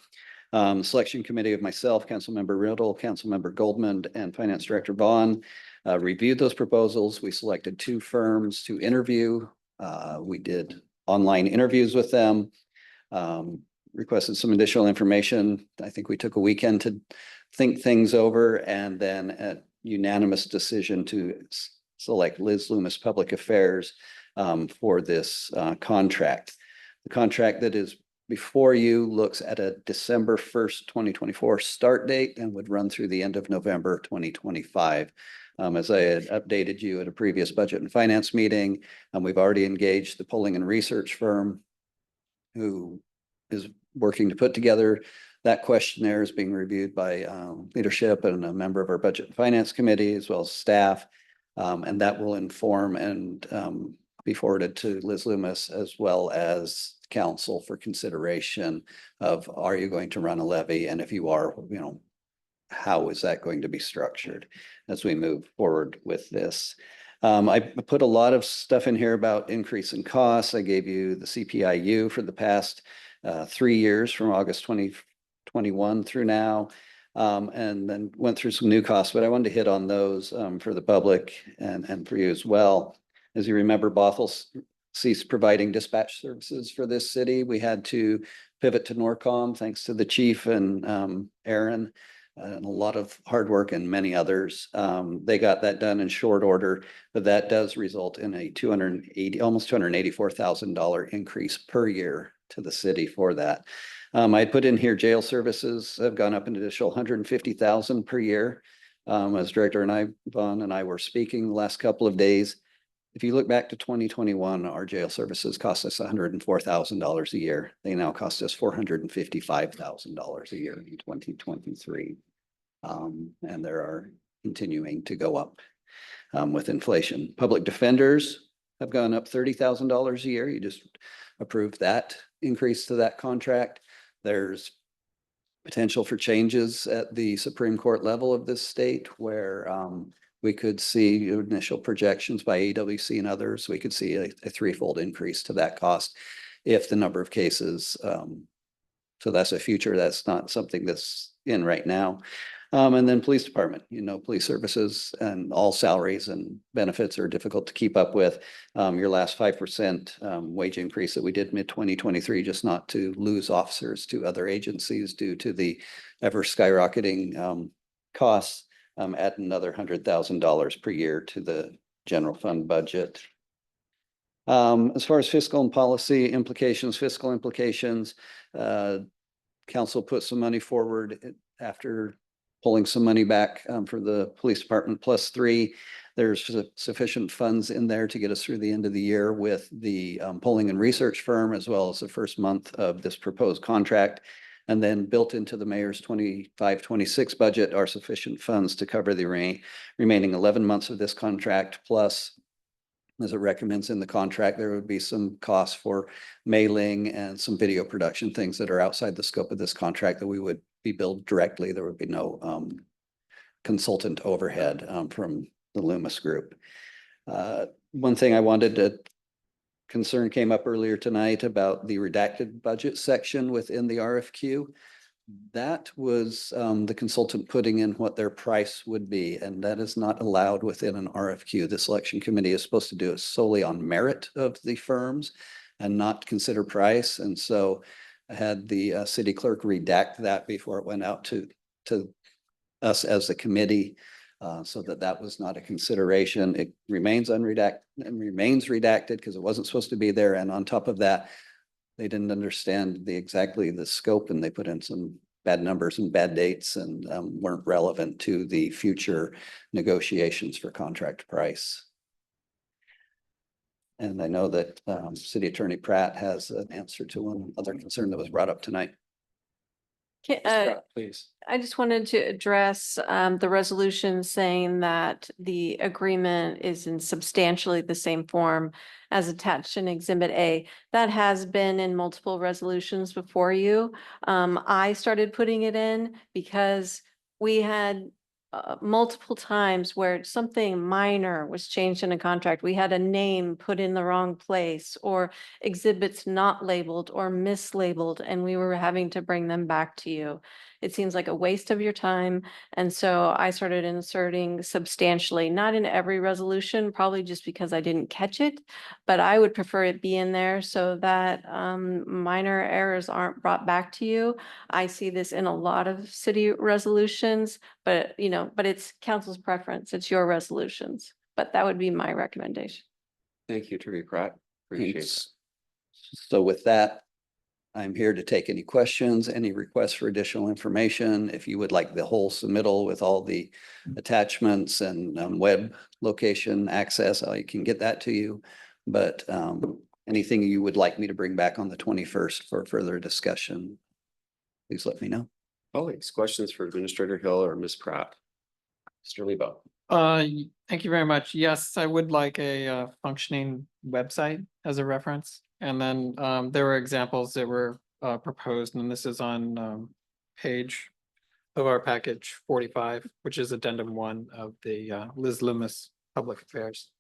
Selection committee of myself, Councilmember Riddle, Councilmember Goldman, and Finance Director Vaughn reviewed those proposals. We selected two firms to interview. We did online interviews with them, requested some additional information. I think we took a weekend to think things over, and then a unanimous decision to select Liz Loomis Public Affairs for this contract. The contract that is before you looks at a December 1st, 2024 start date and would run through the end of November 2025. As I had updated you at a previous budget and finance meeting, we've already engaged the polling and research firm who is working to put together that questionnaire. Is being reviewed by leadership and a member of our budget and finance committee, as well as staff. And that will inform and be forwarded to Liz Loomis as well as council for consideration of, are you going to run a levy? And if you are, how is that going to be structured as we move forward with this? I put a lot of stuff in here about increase in costs. I gave you the CPIU for the past 3 years from August 2021 through now. And then went through some new costs, but I wanted to hit on those for the public and for you as well. As you remember, Bothell ceased providing dispatch services for this city. We had to pivot to Norcom, thanks to the chief and Aaron, and a lot of hard work and many others. They got that done in short order, but that does result in a almost $284,000 increase per year to the city for that. I put in here jail services have gone up an additional $150,000 per year. As Director Vaughn and I were speaking the last couple of days, if you look back to 2021, our jail services cost us $104,000 a year. They now cost us $455,000 a year in 2023. And they are continuing to go up with inflation. Public defenders have gone up $30,000 a year. You just approved that increase to that contract. There's potential for changes at the Supreme Court level of this state where we could see initial projections by AWC and others. We could see a threefold increase to that cost if the number of cases. So that's a future. That's not something that's in right now. And then police department, police services and all salaries and benefits are difficult to keep up with. Your last 5% wage increase that we did mid-2023, just not to lose officers to other agencies due to the ever skyrocketing costs, add another $100,000 per year to the general fund budget. As far as fiscal and policy implications, fiscal implications, council put some money forward after pulling some money back for the police department +3. There's sufficient funds in there to get us through the end of the year with the polling and research firm, as well as the first month of this proposed contract. And then built into the mayor's 25-26 budget are sufficient funds to cover the remaining 11 months of this contract. Plus, as it recommends in the contract, there would be some costs for mailing and some video production, things that are outside the scope of this contract that we would be billed directly. There would be no consultant overhead from the Loomis group. One thing I wanted to concern came up earlier tonight about the redacted budget section within the RFQ. That was the consultant putting in what their price would be, and that is not allowed within an RFQ. The selection committee is supposed to do it solely on merit of the firms and not consider price. And so I had the city clerk redact that before it went out to us as the committee, so that was not a consideration. It remains unredacted and remains redacted because it wasn't supposed to be there. And on top of that, they didn't understand exactly the scope, and they put in some bad numbers and bad dates and weren't relevant to the future negotiations for contract price. And I know that City Attorney Pratt has an answer to one other concern that was brought up tonight. Ms. Pratt, please. I just wanted to address the resolution saying that the agreement is in substantially the same form as attached in Exhibit A. That has been in multiple resolutions before you. I started putting it in because we had multiple times where something minor was changed in a contract. We had a name put in the wrong place or exhibits not labeled or mislabeled, and we were having to bring them back to you. It seems like a waste of your time. And so I started inserting substantially, not in every resolution, probably just because I didn't catch it, but I would prefer it be in there so that minor errors aren't brought back to you. I see this in a lot of city resolutions, but but it's council's preference. It's your resolutions, but that would be my recommendation. Thank you, Attorney Pratt. Appreciate it. Thanks. So with that, I'm here to take any questions, any requests for additional information. If you would like the whole submittal with all the attachments and web location access, I can get that to you. But anything you would like me to bring back on the 21st for further discussion, please let me know. Colleagues, questions for Administrator Hill or Ms. Pratt? Mr. Lebo. Thank you very much. Yes, I would like a functioning website as a reference. And then there were examples that were proposed, and this is on page of our package 45, which is addendum 1 of the Liz Loomis Public Affairs.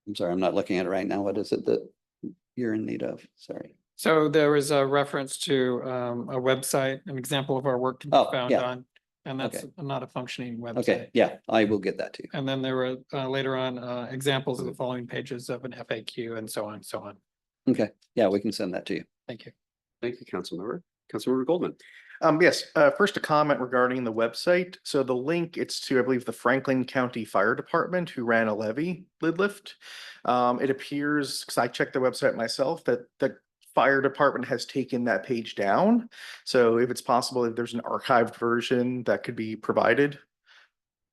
I'm sorry, I'm not looking at it right now. What is it that you're in need of? Sorry. So there was a reference to a website, an example of our work can be Oh, found yeah. on, and that's Okay. not a functioning website. Okay, yeah, I will get that to you. And then there were later on examples of the following pages of an FAQ and so on, so on. Okay, yeah, we can send that to you. Thank you. Thank you, Councilmember. Councilmember Goldman. Yes, first a comment regarding the website. So the link, it's to, I believe, the Franklin County Fire Department who ran a levy lid lift. It appears, because I checked their website myself, that the fire department has taken that page down. So if it's possible, if there's an archived version that could be provided.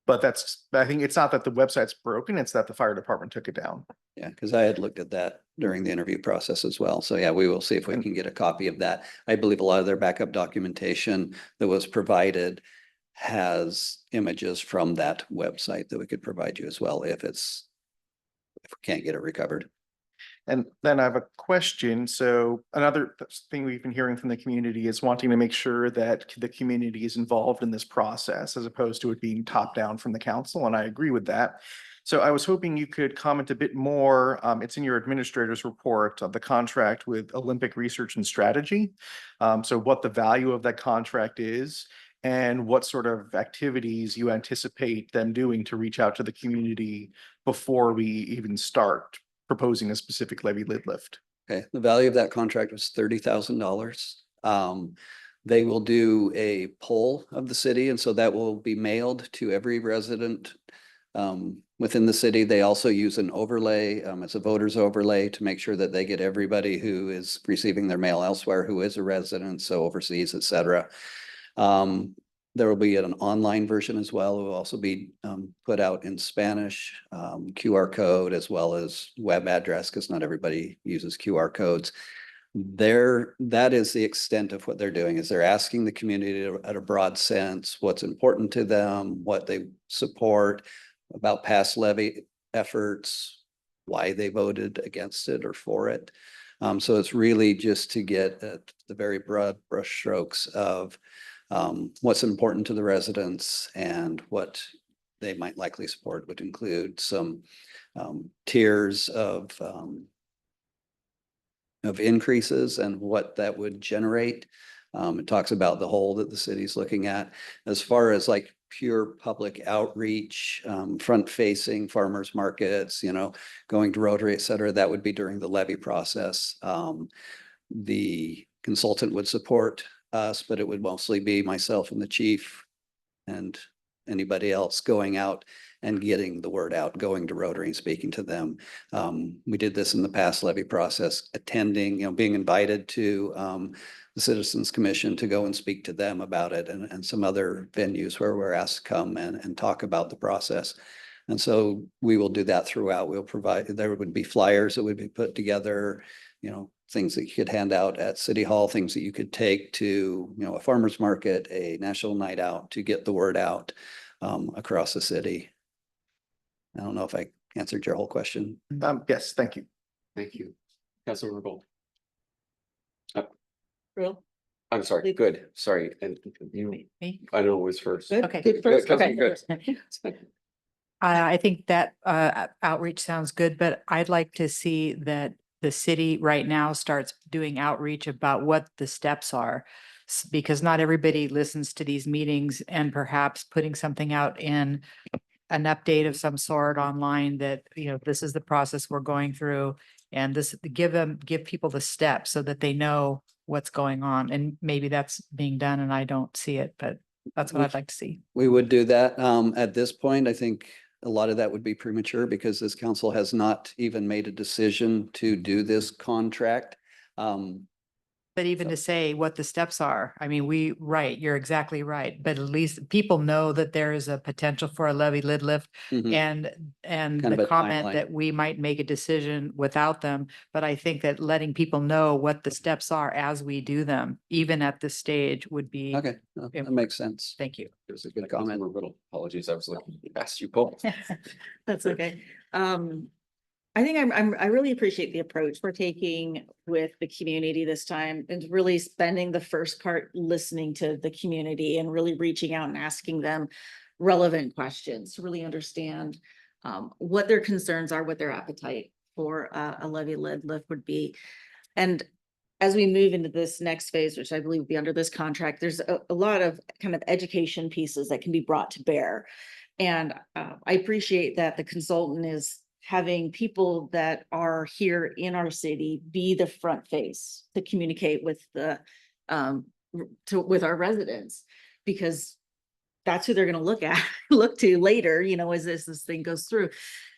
But I think it's not that the website's broken, it's that the fire department took it down. Yeah, because I had looked at that during the interview process as well. So yeah, we will see if we can get a copy of that. I believe a lot of their backup documentation that was provided has images from that website that we could provide you as well if we can't get it recovered. And then I have a question. So another thing we've been hearing from the community is wanting to make sure that the community is involved in this process as opposed to it being top down from the council. And I agree with that. So I was hoping you could comment a bit more. It's in your administrator's report of the contract with Olympic Research and Strategy. So what the value of that contract is and what sort of activities you anticipate them doing to reach out to the community before we even start proposing a specific levy lid lift. Okay, the value of that contract was $30,000. They will do a poll of the city, and so that will be mailed to every resident within the city. They also use an overlay, it's a voter's overlay to make sure that they get everybody who is receiving their mail elsewhere, who is a resident, so overseas, et cetera. There will be an online version as well. It will also be put out in Spanish, QR code, as well as web address, because not everybody uses QR codes. That is the extent of what they're doing, is they're asking the community at a broad sense what's important to them, what they support, about past levy efforts, why they voted against it or for it. So it's really just to get at the very broad brush strokes of what's important to the residents and what they might likely support would include some tiers of increases and what that would generate. It talks about the whole that the city's looking at. As far as like pure public outreach, front facing farmers markets, going to Rotary, et cetera, that would be during the levy process. The consultant would support us, but it would mostly be myself and the chief and anybody else going out and getting the word out, going to Rotary and speaking to them. We did this in the past levy process, attending, being invited to the Citizens Commission to go and speak to them about it, and some other venues where we're asked to come and talk about the process. And so we will do that throughout. We'll provide, there would be flyers that would be put together, things that you could hand out at City Hall, things that you could take to, you know, a farmer's market, a national night out to get the word out across the city. I don't know if I answered your whole question. Yes, thank you. Thank you. Councilmember Gold. Real? I'm sorry, Leave- good, sorry, and you, Me? I don't know who was first. Good, Okay. good first, okay. Councilmember Good. I think that outreach sounds good, but I'd like to see that the city right now starts doing outreach about what the steps are. Because not everybody listens to these meetings, and perhaps putting something out in an update of some sort online that, you know, this is the process we're going through. And this, give people the steps so that they know what's going on. And maybe that's being done and I don't see it, but that's what I'd like to see. We would do that. At this point, I think a lot of that would be premature because this council has not even made a decision to do this contract. But even to say what the steps are, I mean, right, you're exactly right. But at least people know that there is a potential for a levy lid lift Mhm. and Kind of the a comment timeline. that we might make a decision without them. But I think that letting people know what the steps are as we do them, even at this stage, would be. Okay, no, that makes sense. Thank you. It was a good comment. Councilmember Riddle, apologies, I was looking past you, Paul. That's okay. I think I really appreciate the approach we're taking with the community this time and really spending the first part listening to the community and really reaching out and asking them relevant questions to really understand what their concerns are, what their appetite for a levy lid lift would be. And as we move into this next phase, which I believe will be under this contract, there's a lot of kind of education pieces that can be brought to bear. And I appreciate that the consultant is having people that are here in our city be the front face to communicate with the with our residents, because that's who they're going to look to later, you know, as this thing goes through.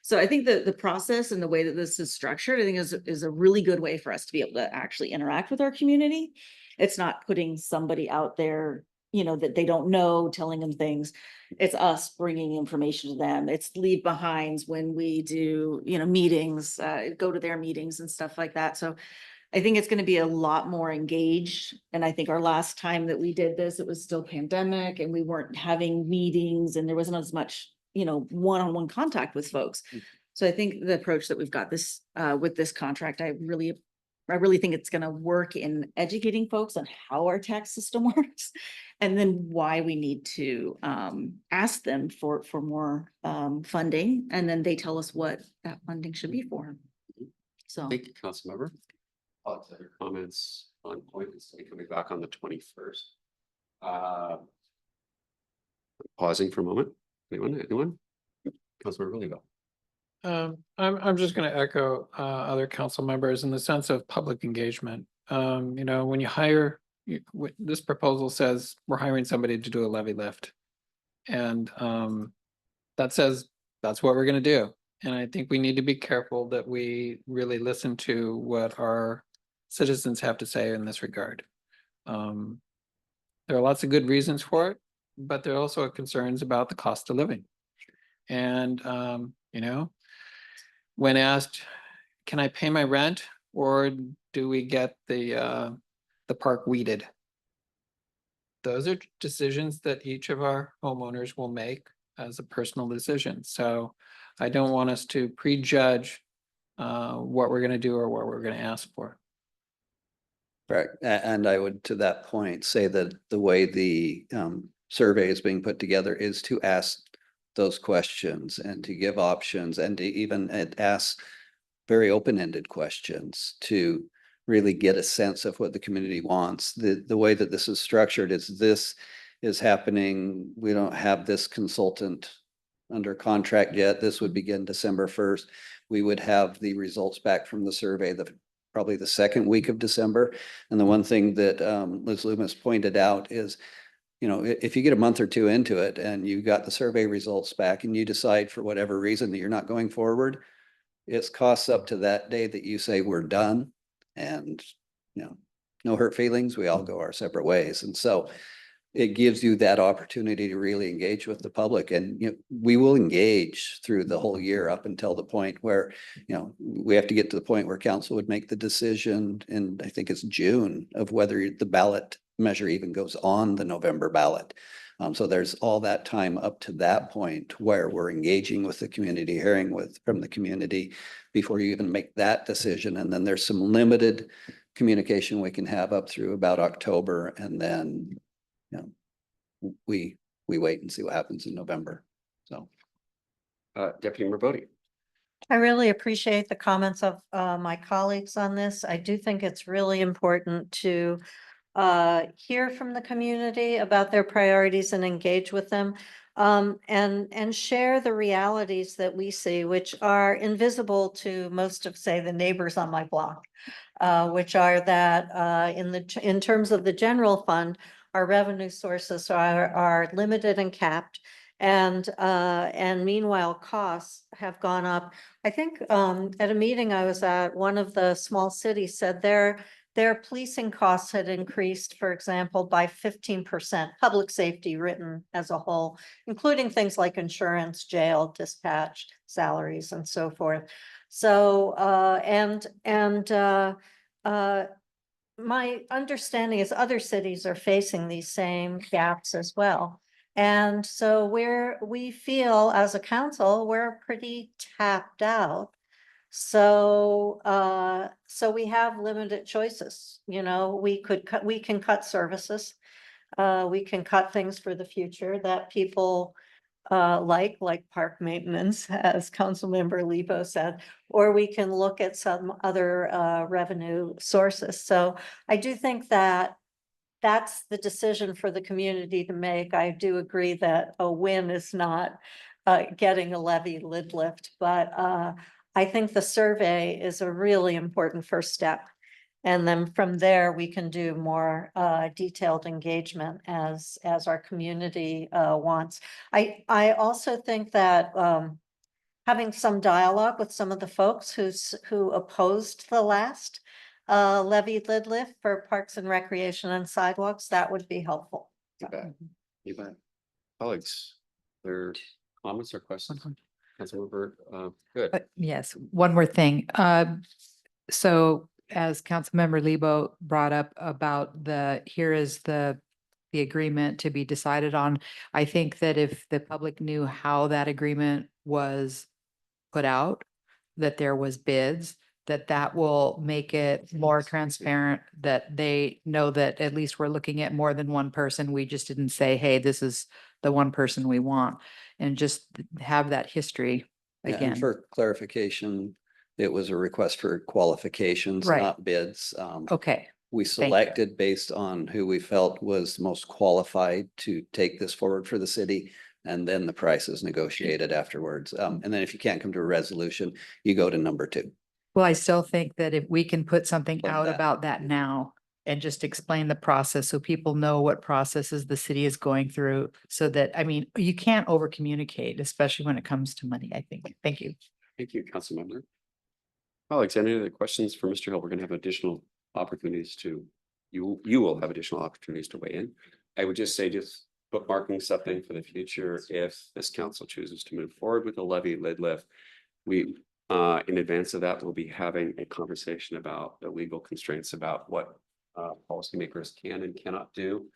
So I think that the process and the way that this is structured, I think is a really good way for us to be able to actually interact with our community. It's not putting somebody out there, you know, that they don't know, telling them things. It's us bringing information to them. It's leave behinds when we do, you know, meetings, go to their meetings and stuff like that. So I think it's going to be a lot more engaged. And I think our last time that we did this, it was still pandemic and we weren't having meetings and there wasn't as much, you know, one-on-one contact with folks. So I think the approach that we've got this with this contract, I really think it's going to work in educating folks on how our tax system works, and then why we need to ask them for more funding, and then they tell us what that funding should be for. So Thank you, Councilmember. Other comments on points coming back on the 21st. Pausing for a moment. Anyone? Councilmember Rileyville. I'm just gonna echo other council members in the sense of public engagement. You know, when you hire, this proposal says we're hiring somebody to do a levy lift. And that says that's what we're gonna do. And I think we need to be careful that we really listen to what our citizens have to say in this regard. There are lots of good reasons for it, but there are also concerns about the cost of living. And you know, when asked, can I pay my rent or do we get the park weeded? Those are decisions that each of our homeowners will make as a personal decision. So I don't want us to prejudge what we're going to do or what we're going to ask for. Right, and I would, to that point, say that the way the survey is being put together is to ask those questions and to give options and to even ask very open-ended questions to really get a sense of what the community wants. The way that this is structured is this is happening. We don't have this consultant under contract yet. This would begin December 1st. We would have the results back from the survey probably the second week of December. And the one thing that Liz Loomis pointed out is, you know, if you get a month or two into it and you got the survey results back and you decide for whatever reason that you're not going forward, it's costs up to that day that you say we're done. And, you know, no hurt feelings, we all go our separate ways. And so it gives you that opportunity to really engage with the public. And, we will engage through the whole year up until the point where, we have to get to the point where council would make the decision, and I think it's June, of whether the ballot measure even goes on the November ballot. So there's all that time up to that point where we're engaging with the community, hearing from the community before you even make that decision. And then there's some limited communication we can have up through about October, and then we wait and see what happens in November. So. Deputy Member Bodie. I really appreciate the comments of my colleagues on this. I do think it's really important to hear from the community about their priorities and engage with them, and share the realities that we see, which are invisible to most of, say, the neighbors on my block, which are that in terms of the general fund, our revenue sources are limited and capped. And meanwhile, costs have gone up. I think at a meeting I was at, one of the small cities said their policing costs had increased, for example, by 15%, public safety written as a whole, including things like insurance, jail, dispatch, salaries, and so forth. So, my understanding is other cities are facing these same gaps as well. And so we feel as a council, we're pretty tapped out. So, we have limited choices, we can cut services. We can cut things for the future that people like park maintenance, as Councilmember Lebo said, or we can look at some other revenue sources. So I do think that that's the decision for the community to make. I do agree that a win is not getting a levy lid lift, but I think the survey is a really important first step. And then from there, we can do more detailed engagement as our community wants. I also think that having some dialogue with some of the folks who opposed the last levy lid lift for parks and recreation and sidewalks, that would be helpful. You bet. You bet. Colleagues, their comments or questions? Councilmember, good. Yes, one more thing. So as Councilmember Lebo brought up about here is the agreement to be decided on. I think that if the public knew how that agreement was put out, that there was bids, that will make it more transparent, that they know that at least we're looking at more than one person. We just didn't say, hey, this is the one person we want, and just have that history Yeah, again. and for clarification, it was a request for qualifications, Right. not bids. Okay, We you. selected based on who we felt was most qualified to take this forward for the city. And then the price is negotiated afterwards. And then if you can't come to a resolution, you go to number 2. well, I still think that if we can put something Like out that. about that now and just explain the process so people know what processes the city is going through, so that, I mean, you can't over communicate, especially when it comes to money, I think. Thank you. Thank you, Councilmember. Colleagues, any other questions for Mr. Hill? We're going to have additional opportunities you will have additional opportunities to weigh in. I would just say, just bookmarking something for the future. If this council chooses to move forward with a levy lid lift, we, in advance of that, we'll be having a conversation about the legal constraints about what policymakers can and cannot do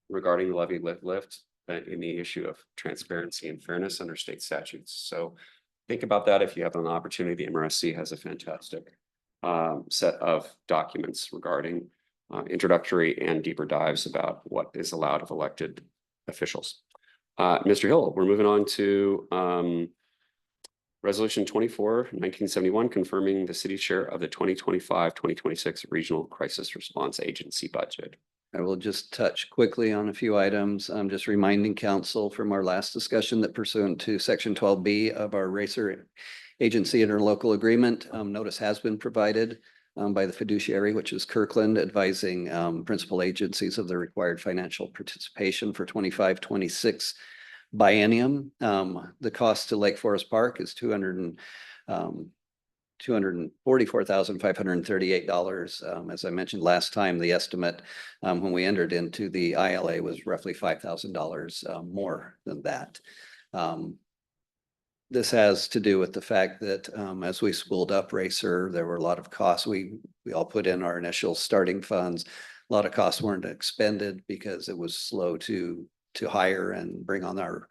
regarding the levy lid lift in the issue of transparency and fairness under state statutes. So think about that if you have an opportunity. The MRSC has a fantastic set of documents regarding introductory and deeper dives about what is allowed of elected officials. Mr. Hill, we're moving on to Resolution 24/1971, confirming the city's share of the 2025-2026 Regional Crisis Response Agency budget. I will just touch quickly on a few items. I'm just reminding council from our last discussion that pursuant to Section 12B of our Racer Agency Interlocal Agreement, notice has been provided by the fiduciary, which is Kirkland, advising principal agencies of the required financial participation for 25-26 biennium. The cost to Lake Forest Park is $244,538. As I mentioned last time, the estimate when we entered into the ILA was roughly $5,000 more than that. This has to do with the fact that as we spooled up Racer, there were a lot of costs. We all put in our initial starting funds. A lot of costs weren't expended because it was slow to hire and bring on our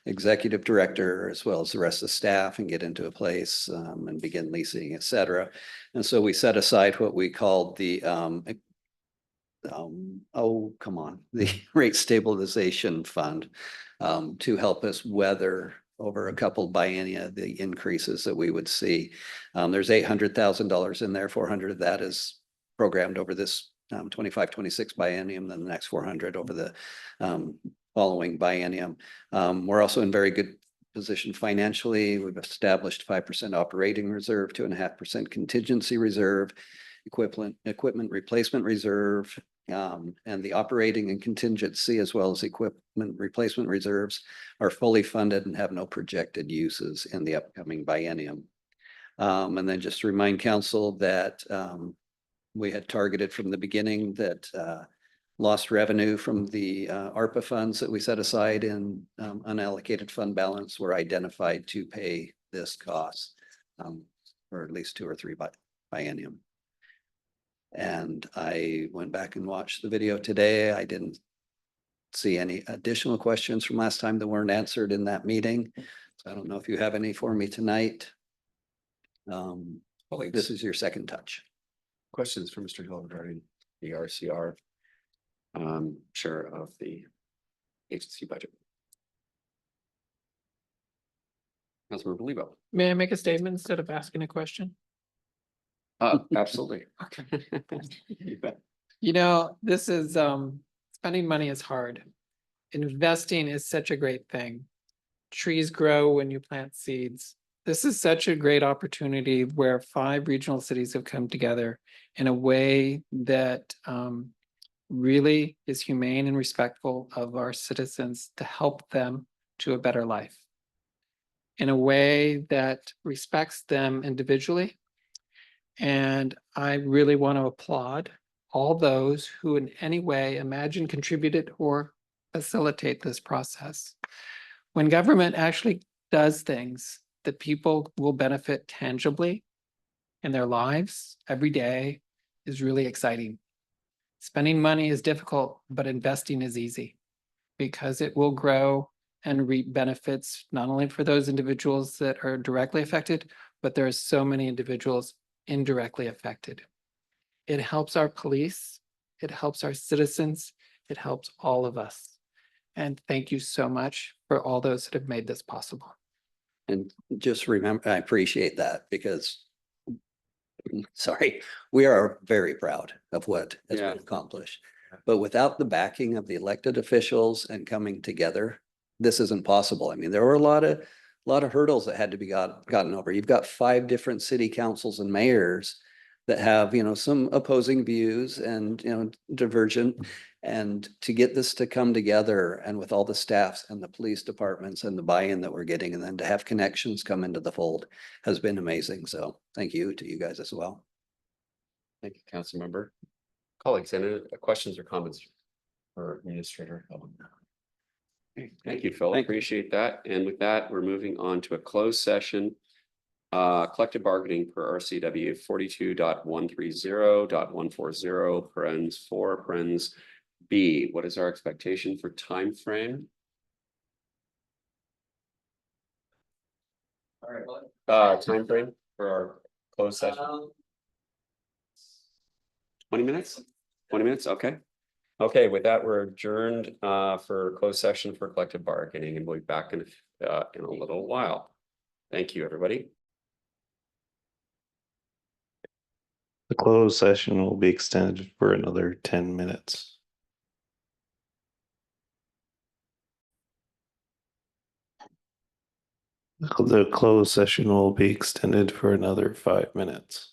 executive director as well as the rest of the staff and get into a place and begin leasing, et cetera. And so we set aside what we called the the rate stabilization fund to help us weather over a couple biennia the increases that we would see. There's $800,000 in there. 400 of that is programmed over this 25-26 biennium, then the next 400 over the following biennium. We're also in very good position financially. We've established 5% operating reserve, 2.5% contingency reserve, equipment replacement reserve, and the operating and contingency as well as equipment replacement reserves are fully funded and have no projected uses in the upcoming biennium. And then just to remind council that we had targeted from the beginning that lost revenue from the ARPA funds that we set aside in unallocated fund balance were identified to pay this cost for at least 2 or 3 biennium. And I went back and watched the video today. I didn't see any additional questions from last time that weren't answered in that meeting. So I don't know if you have any for me tonight. This is your second touch. Questions for Mr. Hill regarding the RCR share of the agency budget? Councilmember Lebo. May I make a statement instead of asking a question? Absolutely. Okay. You bet. You know, this is, spending money is hard. Investing is such a great thing. Trees grow when you plant seeds. This is such a great opportunity where 5 regional cities have come together in a way that really is humane and respectful of our citizens to help them to a better life. In a way that respects them individually. And I really want to applaud all those who in any way imagine, contributed, or facilitate this process. When government actually does things that people will benefit tangibly in their lives every day is really exciting. Spending money is difficult, but investing is easy because it will grow and reap benefits, not only for those individuals that are directly affected, but there are so many individuals indirectly affected. It helps our police, it helps our citizens, it helps all of us. And thank you so much for all those that have made this possible. And just remember, I appreciate that because, sorry, we are very proud of what has been accomplished. But without the backing of the elected officials and coming together, this isn't possible. I mean, there were a lot of hurdles that had to be gotten over. You've got 5 different city councils and mayors that have, some opposing views and, divergent. And to get this to come together and with all the staffs and the police departments and the buy-in that we're getting, and then to have connections come into the fold has been amazing. So thank you to you guys as well. Thank you, Councilmember. Colleagues, any questions or comments for Administrator Helen? Thank you, Phil. Appreciate that. And with that, we're moving on to a closed session. Collective bargaining per RCW 42.130.140 parens 4 parens B. What is our expectation for time frame? All right. Time frame for our closed session. 20 minutes? 20 minutes? Okay. Okay, with that, we're adjourned for closed session for collective bargaining, and we'll be back in a little while. Thank you, everybody. The closed session will be extended for another 10 minutes. The closed session will be extended for another 5 minutes.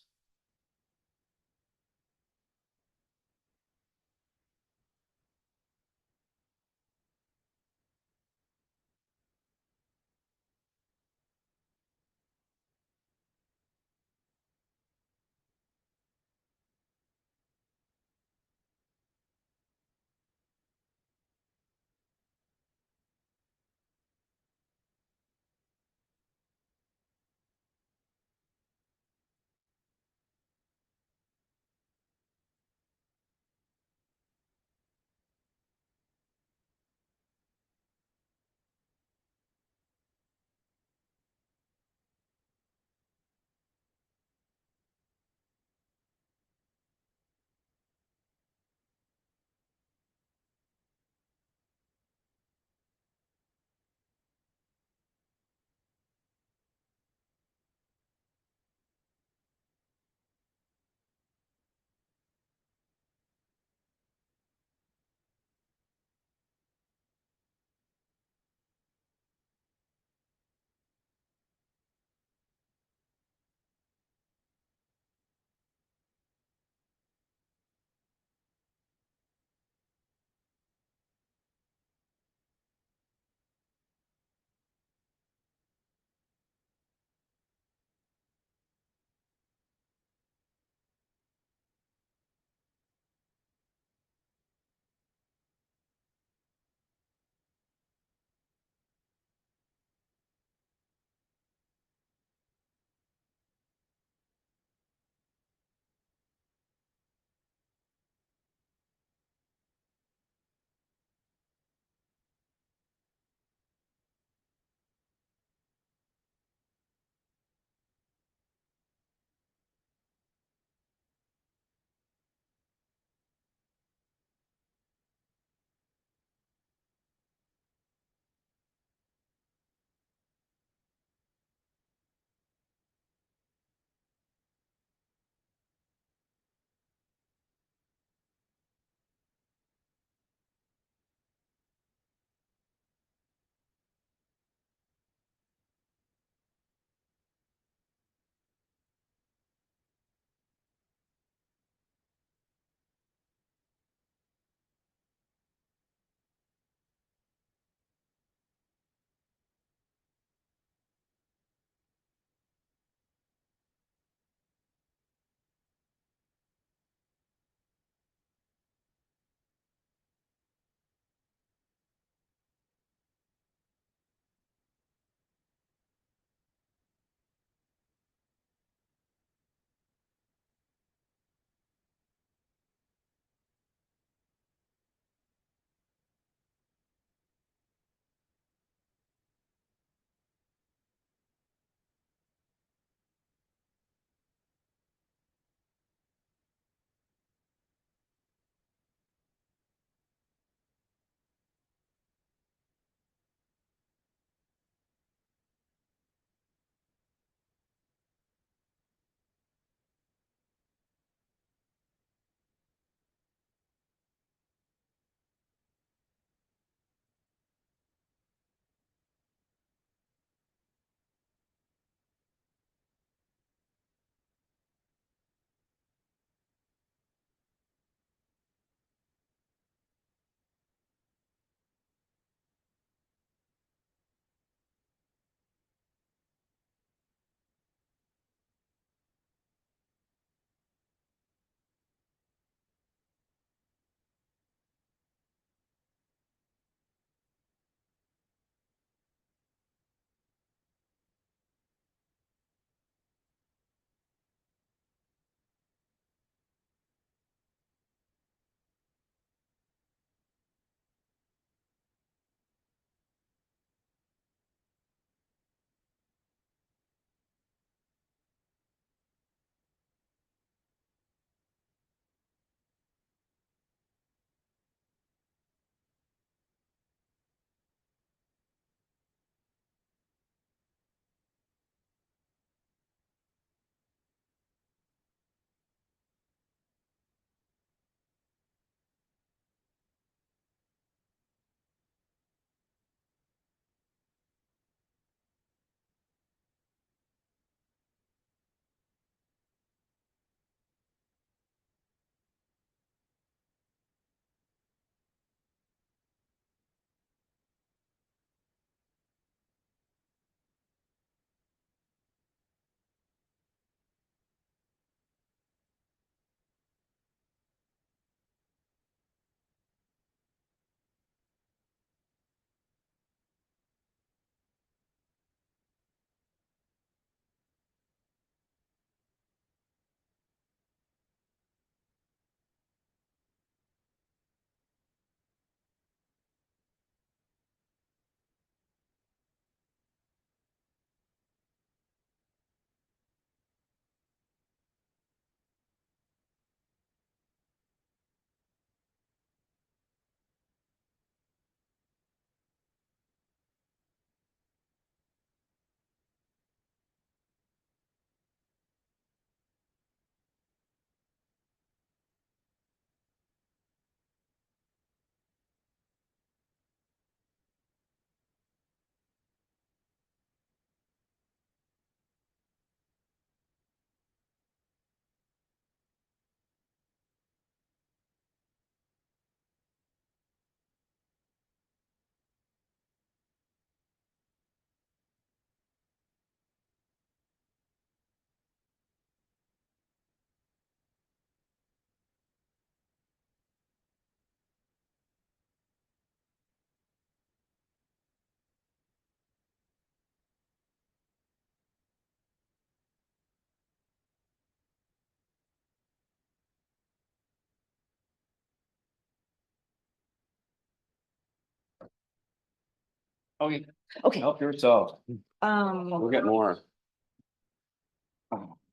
Okay, Okay. help yourself. We'll get more.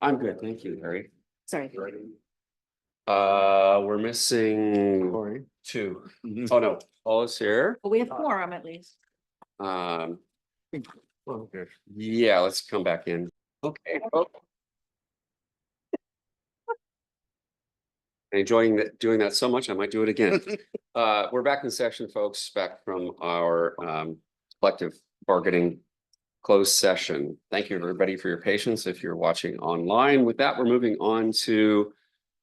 I'm good, thank you, Harry. Sorry. We're missing two. Oh, no, Paul is here. But we have quorum at least. Um. Yeah, let's come back in. Okay. Oh. Enjoying that, doing that so much, I might do it again. We're back in session, folks, back from our collective bargaining closed session. Thank you, everybody, for your patience if you're watching online. With that, we're moving on to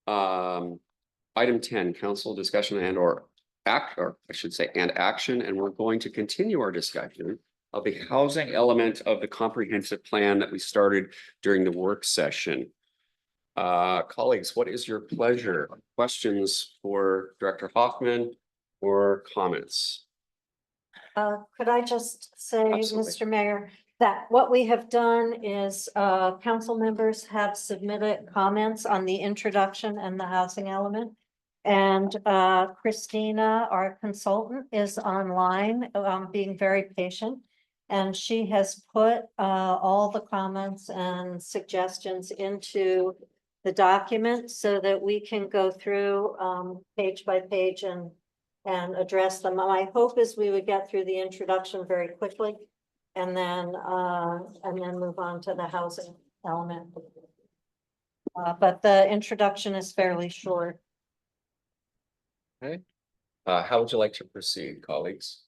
item 10, council discussion and or I should say, and action, and we're going to continue our discussion of the housing element of the comprehensive plan that we started during the work session. Colleagues, what is your pleasure? Questions for Director Hoffman or comments? Could I just say, Absolutely. Mr. Mayor, that what we have done is, council members have submitted comments on the introduction and the housing element. And, Christina, our consultant, is online, being very patient. And she has put, all the comments and suggestions into the document so that we can go through, page by page and address them. My hope is we would get through the introduction very quickly and then move on to the housing element. But the introduction is fairly short. Okay. How would you like to proceed, colleagues?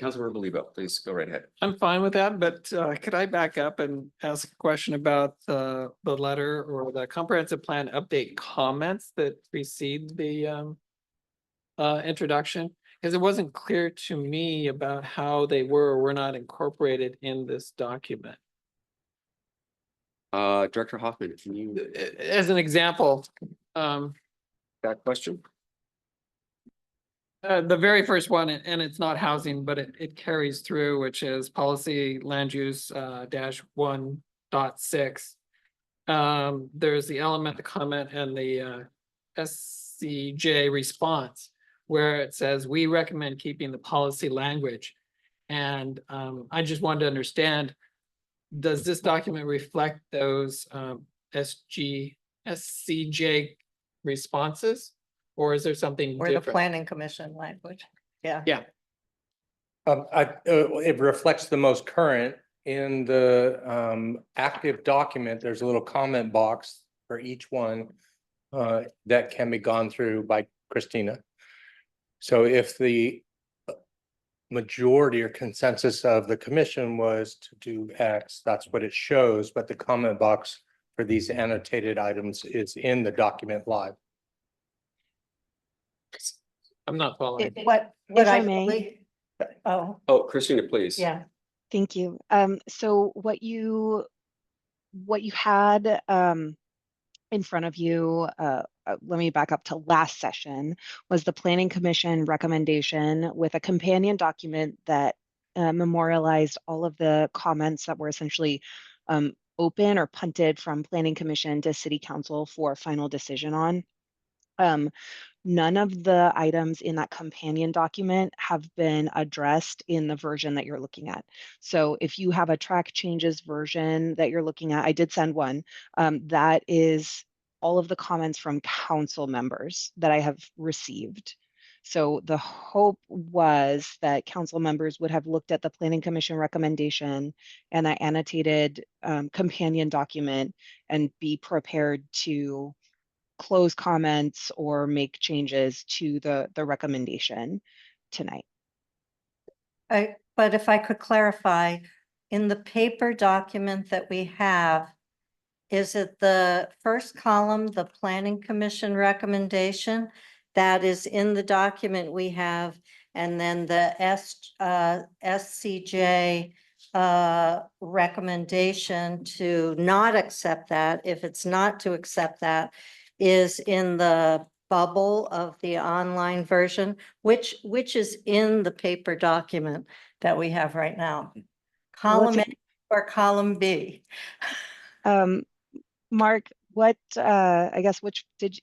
Councilmember Beliebo, please go right ahead. I'm fine with that, but could I back up and ask a question about the letter or the comprehensive plan update comments that precede the introduction? Because it wasn't clear to me about how they were or were not incorporated in this document. Director Hoffman, can you As an example, that question? the very first one, and it's not housing, but it carries through, which is policy land use -1.6. There's the element, the comment, and the SCJ response, where it says, we recommend keeping the policy language. And I just wanted to understand, does this document reflect those SCJ responses? Or is there something Or the different? planning commission language. Yeah. Yeah, It reflects the most current in the active document. There's a little comment box for each one that can be gone through by Christina. So if the majority or consensus of the commission was to do X, that's what it shows, but the comment box for these annotated items is in the document live. I'm not following. What If I I may. believe. Oh, Oh, Christina, please. yeah. Thank you. So what you had in front of you, let me back up to last session, was the Planning Commission recommendation with a companion document that memorialized all of the comments that were essentially open or punted from Planning Commission to City Council for final decision on. None of the items in that companion document have been addressed in the version that you're looking at. So if you have a track changes version that you're looking at, I did send one, that is all of the comments from council members that I have received. So the hope was that council members would have looked at the Planning Commission recommendation and that annotated companion document and be prepared to close comments or make changes to the recommendation tonight. But if I could clarify, in the paper document that we have, is it the first column, the planning commission recommendation that is in the document we have, and then the SCJ recommendation to not accept that, if it's not to accept that, is in the bubble of the online version, which is in the paper document that we have right now? Column A or column B? Mark, what I guess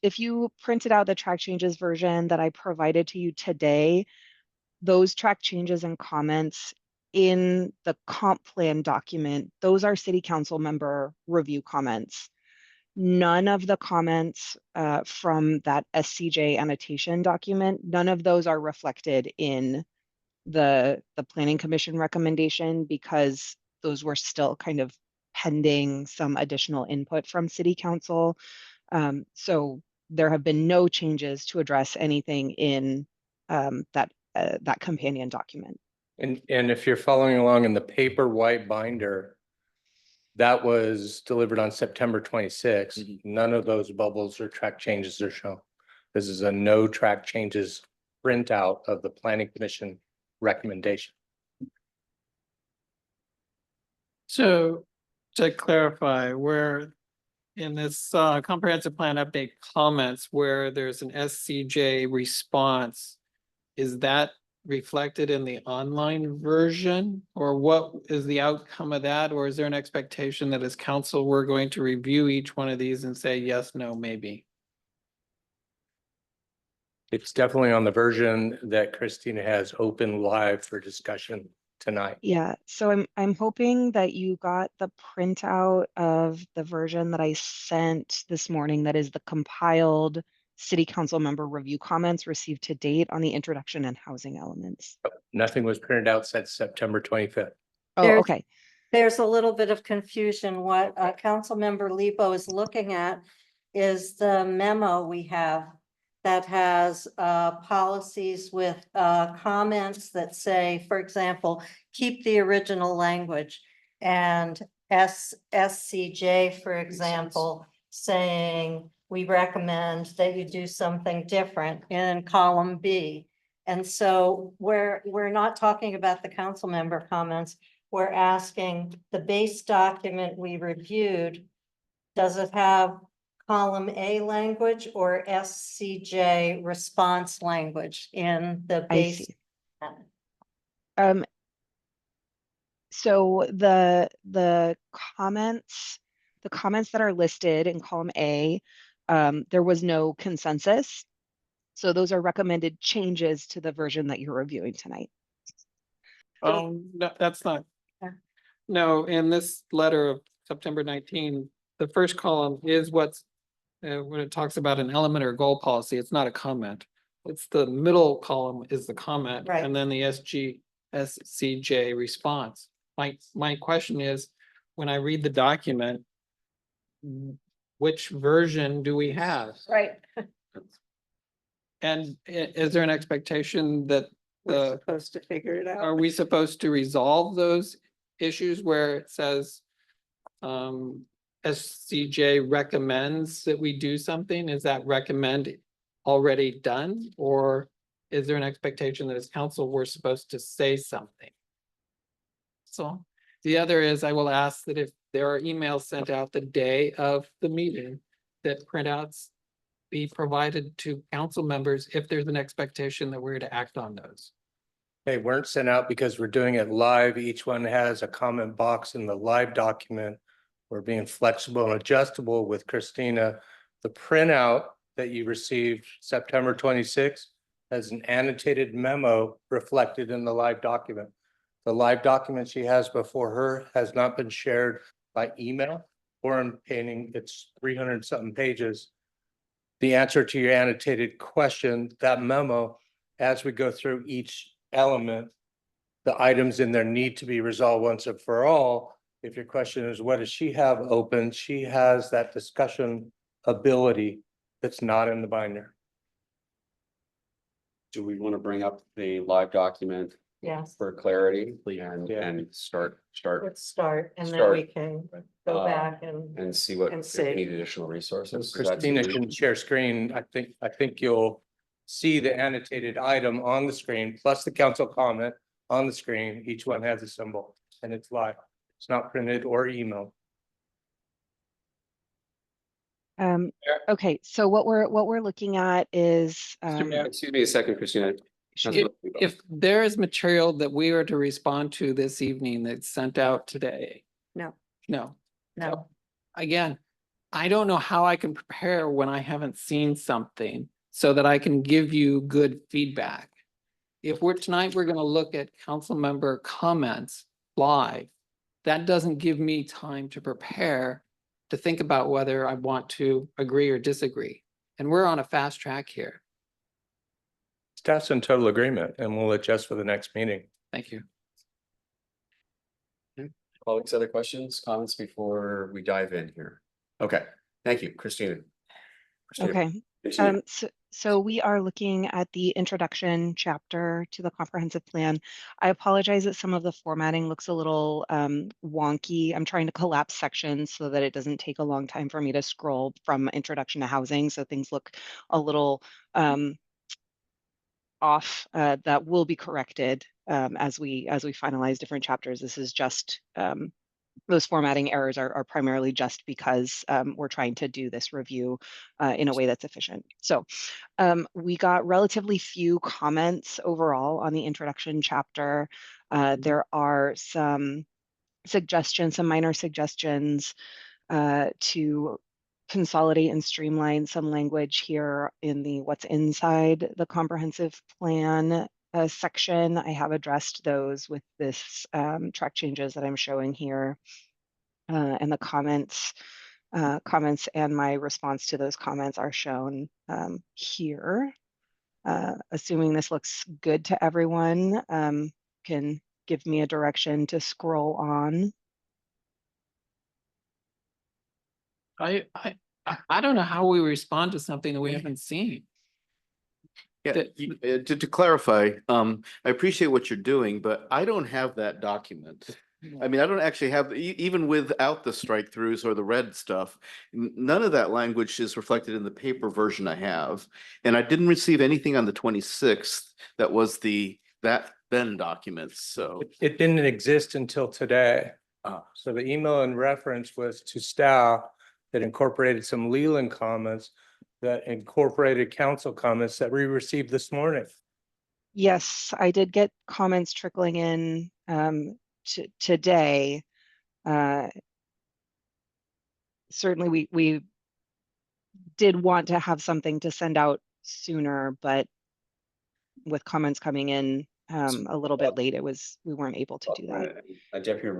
if you printed out the track changes version that I provided to you today, those track changes and comments in the comp plan document, those are city council member review comments. None of the comments from that SCJ annotation document, none of those are reflected in the planning commission recommendation because those were still kind of pending some additional input from city council. So there have been no changes to address anything in that companion document. And if you're following along in the paper white binder, that was delivered on September 26th. None of those bubbles or track changes are shown. This is a no track changes printout of the planning commission recommendation. So to clarify, where in this comprehensive plan update comments where there's an SCJ response, is that reflected in the online version? Or what is the outcome of that? Or is there an expectation that as council, we're going to review each one of these and say yes, no, maybe? It's definitely on the version that Christina has open live for discussion tonight. Yeah, so I'm hoping that you got the printout of the version that I sent this morning that is the compiled city council member review comments received to date on the introduction and housing elements. Nothing was printed out since September 25th. Oh, There's- okay. There's a little bit of confusion. What Councilmember Lebo is looking at is the memo we have that has policies with comments that say, for example, keep the original language. And SCJ, for example, saying we recommend that you do something different in column B. And so we're not talking about the council member comments. We're asking the base document we reviewed, does it have column A language or SCJ response language in the I base? see. So the comments that are listed in column A, there was no consensus. So those are recommended changes to the version that you're reviewing tonight. No, that's not. Yeah. No, in this letter of September 19, the first column is what's when it talks about an element or goal policy, it's not a comment. It's the middle column is the comment, Right. and then the SCJ response. My question is, when I read the document, which version do we have? Right. And is there an expectation that We're supposed to figure it out. are we supposed to resolve those issues where it says SCJ recommends that we do something? Is that recommend already done? Or is there an expectation that as council, we're supposed to say something? So the other is I will ask that if there are emails sent out the day of the meeting, that printouts be provided to council members if there's an expectation that we're to act on those. They weren't sent out because we're doing it live. Each one has a comment box in the live document. We're being flexible and adjustable with Christina. The printout that you received September 26th has an annotated memo reflected in the live document. The live document she has before her has not been shared by email or in painting. It's 300 something pages. The answer to your annotated question, that memo, as we go through each element, the items in there need to be resolved once and for all. If your question is, what does she have open? She has that discussion ability that's not in the binder. Do we want to bring up the live document Yes, for clarity Yeah. and start let's start and then Start. we can go back and see what, And if see. we need additional resources? Is that Christina too- can share screen. I think you'll see the annotated item on the screen, plus the council comment on the screen. Each one has a symbol and it's live. It's not printed or emailed. Okay, so what we're looking at is Excuse me a second, Christina. If there is material that we are to respond to this evening that's sent out today. No. No. No. Again, I don't know how I can prepare when I haven't seen something so that I can give you good feedback. if tonight we're gonna look at council member comments live, that doesn't give me time to prepare to think about whether I want to agree or disagree. And we're on a fast track here. Staff's in total agreement and we'll adjust for the next meeting. Thank you. Colleagues, other questions, comments before we dive in here? Okay, thank you, Christina. Okay. Continue. So we are looking at the introduction chapter to the comprehensive plan. I apologize that some of the formatting looks a little wonky. I'm trying to collapse sections so that it doesn't take a long time for me to scroll from introduction to housing. So things look a little off. That will be corrected as we finalize different chapters. This is just those formatting errors are primarily just because we're trying to do this review in a way that's efficient. So we got relatively few comments overall on the introduction chapter. There are some suggestions, some minor suggestions to consolidate and streamline some language here in the what's inside the comprehensive plan section. I have addressed those with this track changes that I'm showing here. And the comments and my response to those comments are shown here. Assuming this looks good to everyone, can give me a direction to scroll on. I don't know how we respond to something that we haven't seen. Yeah, to clarify, I appreciate what you're doing, but I don't have that document. I mean, I don't actually have, even without the strike throughs or the red stuff, none of that language is reflected in the paper version I have. And I didn't receive anything on the 26th that was that then document, so. It didn't exist until today. So the email in reference was to staff that incorporated some Leland comments that incorporated council comments that we received this morning. Yes, I did get comments trickling in today. Certainly we did want to have something to send out sooner, but with comments coming in a little bit late, we weren't able to do that. Deputy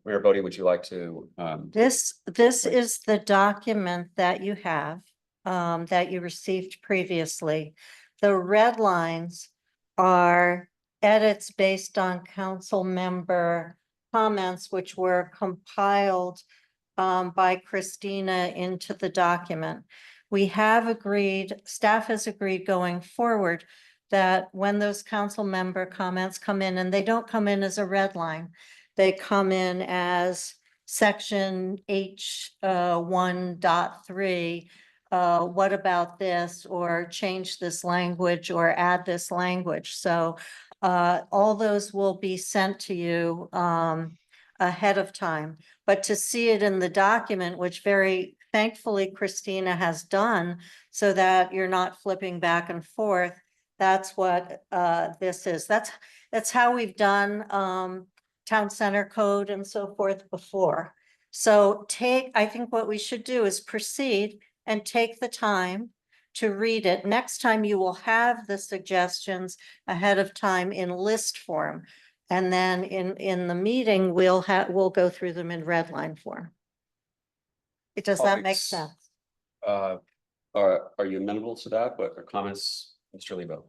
Mayor Bodie, would you like to? This is the document that you have, that you received previously. The red lines are edits based on council member comments, which were compiled by Christina into the document. We have agreed, staff has agreed going forward that when those council member comments come in, and they don't come in as a red line, they come in as section H 1.3. What about this, or change this language, or add this language? So all those will be sent to you ahead of time. But to see it in the document, which very thankfully Christina has done, so that you're not flipping back and forth, that's what this is. That's how we've done town center code and so forth before. So I think what we should do is proceed and take the time to read it. Next time you will have the suggestions ahead of time in list form. And then in the meeting, we'll go through them in red line form. Does that make sense? Are you amenable to that? What are comments, Mr. Lebo?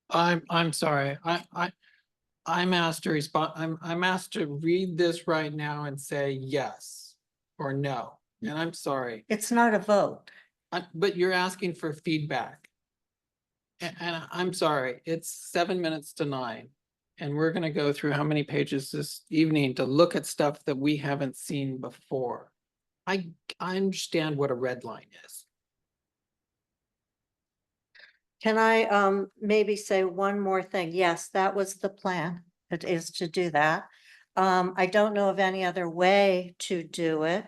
I'm sorry. I'm asked to respond. I'm asked to read this right now and say yes or no. And I'm sorry. It's not a vote. But you're asking for feedback. And I'm sorry, it's 7 minutes to 9. And we're gonna go through how many pages this evening to look at stuff that we haven't seen before. I understand what a red line is. Can I maybe say one more thing? Yes, that was the plan. It is to do that. I don't know of any other way to do it.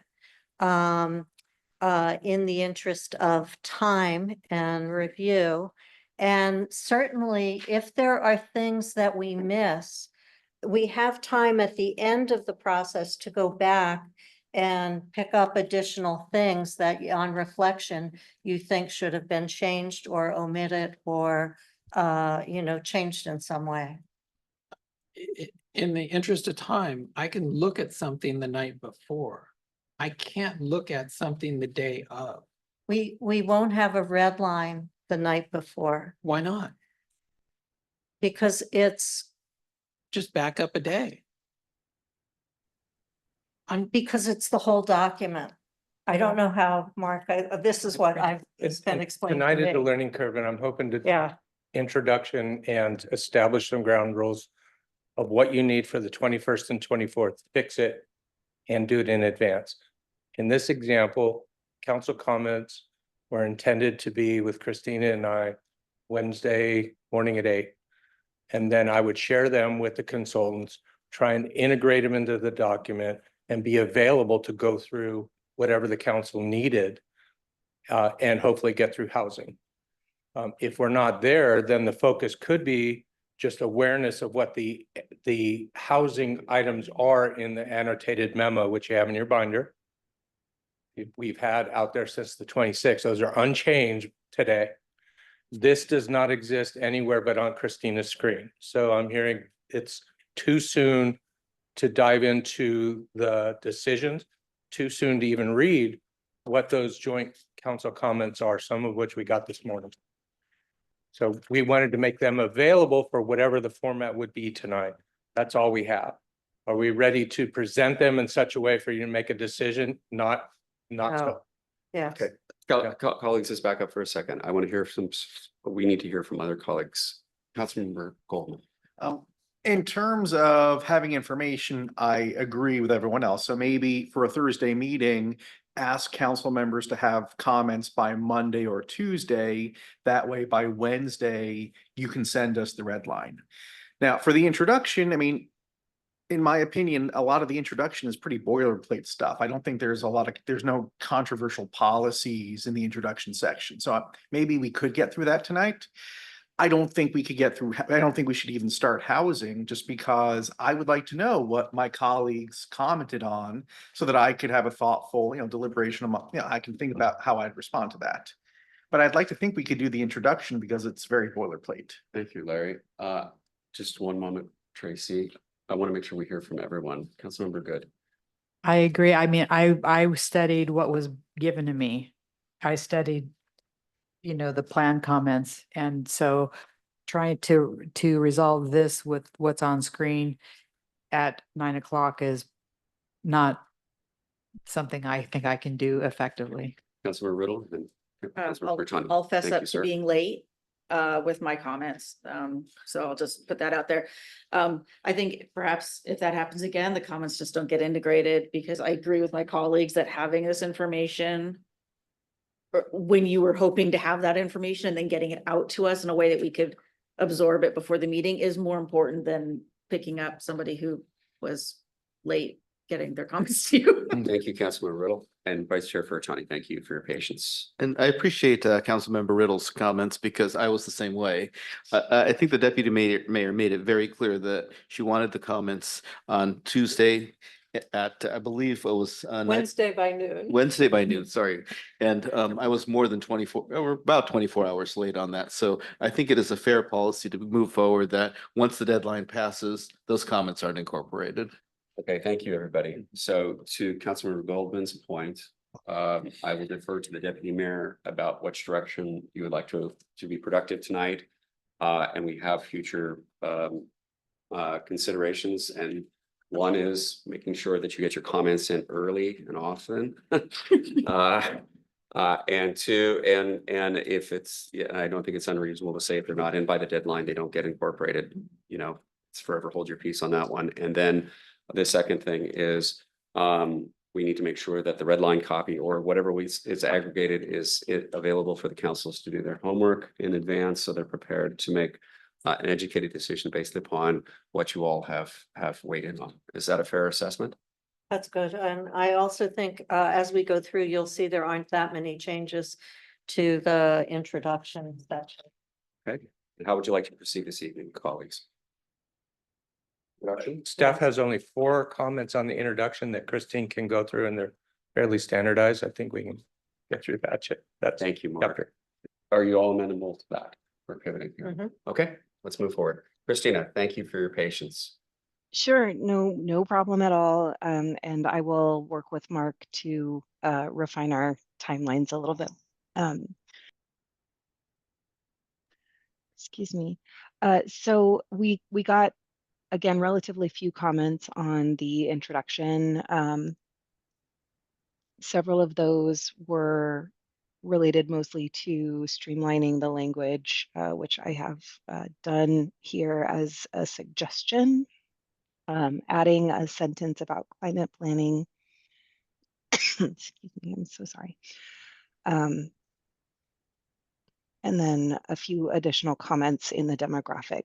In the interest of time and review. And certainly if there are things that we miss, we have time at the end of the process to go back and pick up additional things that on reflection you think should have been changed or omitted or changed in some way. In the interest of time, I can look at something the night before. I can't look at something the day of. We won't have a red line the night before Why not? because it's Just back up a day. because it's the whole document. I don't know how, Mark, this is what it's been explained Tonight to is a me. learning curve, and I'm hoping to Yeah, introduction and establish some ground rules of what you need for the 21st and 24th, fix it and do it in advance. In this example, council comments were intended to be with Christina and I Wednesday morning at 8. And then I would share them with the consultants, try and integrate them into the document and be available to go through whatever the council needed and hopefully get through housing. If we're not there, then the focus could be just awareness of what the housing items are in the annotated memo, which you have in your binder. We've had out there since the 26th. Those are unchanged today. This does not exist anywhere but on Christina's screen. So I'm hearing it's too soon to dive into the decisions, too soon to even read what those joint council comments are, some of which we got this morning. So we wanted to make them available for whatever the format would be tonight. That's all we have. Are we ready to present them in such a way for you to make a decision? Not so. yeah. Okay, colleagues, let's back up for a second. I want to hear we need to hear from other colleagues. Councilmember Goldman. In terms of having information, I agree with everyone else. So maybe for a Thursday meeting, ask council members to have comments by Monday or Tuesday. That way, by Wednesday, you can send us the red line. Now, for the introduction, I mean, in my opinion, a lot of the introduction is pretty boilerplate stuff. I don't think there's no controversial policies in the introduction section. So maybe we could get through that tonight. I don't think we should even start housing, just because I would like to know what my colleagues commented on so that I could have a thoughtful, deliberation. I can think about how I'd respond to that. But I'd like to think we could do the introduction because it's very boilerplate. Thank you, Larry. Just one moment, Tracy. I want to make sure we hear from everyone. Councilmember Good. I agree. I mean, I studied what was given to me. I studied, the plan comments. And so trying to resolve this with what's on screen at 9 o'clock is not something I think I can do effectively. Councilmember Riddle and Councilmember Bertani. I'll fess Thank up you, to sir. being late with my comments. So I'll just put that out there. I think perhaps if that happens again, the comments just don't get integrated, because I agree with my colleagues that having this information when you were hoping to have that information and then getting it out to us in a way that we could absorb it before the meeting is more important than picking up somebody who was late getting their comments to you. Thank you, Councilmember Riddle, and Vice Chair Bertani. Thank you for your patience. And I appreciate Councilmember Riddle's comments, because I was the same way. I think the deputy mayor made it very clear that she wanted the comments on Tuesday at, I believe it was Wednesday by noon. Sorry. And I was more than 24 or about 24 hours late on that. So I think it is a fair policy to move forward that once the deadline passes, those comments aren't incorporated. Okay, thank you, everybody. So to Councilmember Goldman's point, I will defer to the deputy mayor about which direction you would like to be productive tonight. And we have future considerations, and one is making sure that you get your comments in early and often. And two, and if it's, I don't think it's unreasonable to say if they're not in by the deadline, they don't get incorporated, it's forever hold your peace on that one. And then the second thing is, we need to make sure that the red line copy or whatever is aggregated is available for the councils to do their homework in advance, so they're prepared to make an educated decision based upon what you all have weighed in on. Is that a fair assessment? That's good. And I also think as we go through, you'll see there aren't that many changes to the introduction section. Okay. And how would you like to proceed this evening, colleagues? Staff has only 4 comments on the introduction that Christine can go through, and they're fairly standardized. I think we can get through that. Thank you, Mark. Are you all amenable to that? we're pivoting here. Mhm. Okay, let's move forward. Christina, thank you for your patience. Sure, no problem at all. And I will work with Mark to refine our timelines a little bit. Excuse me. So we got, again, relatively few comments on the introduction. Several of those were related mostly to streamlining the language, which I have done here as a suggestion. Adding a sentence about climate planning. Excuse me, I'm so sorry. And then a few additional comments in the demographic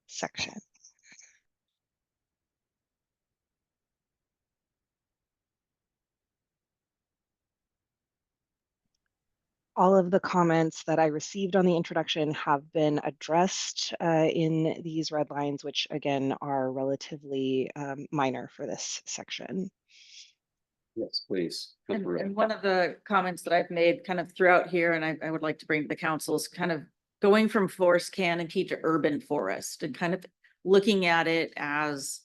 section. All of the comments that I received on the introduction have been addressed in these red lines, which again are relatively minor for this section. Yes, please. And one of the comments that I've made kind of throughout here, and I would like to bring to the council, is kind of going from forest canopy to urban forest and kind of looking at it as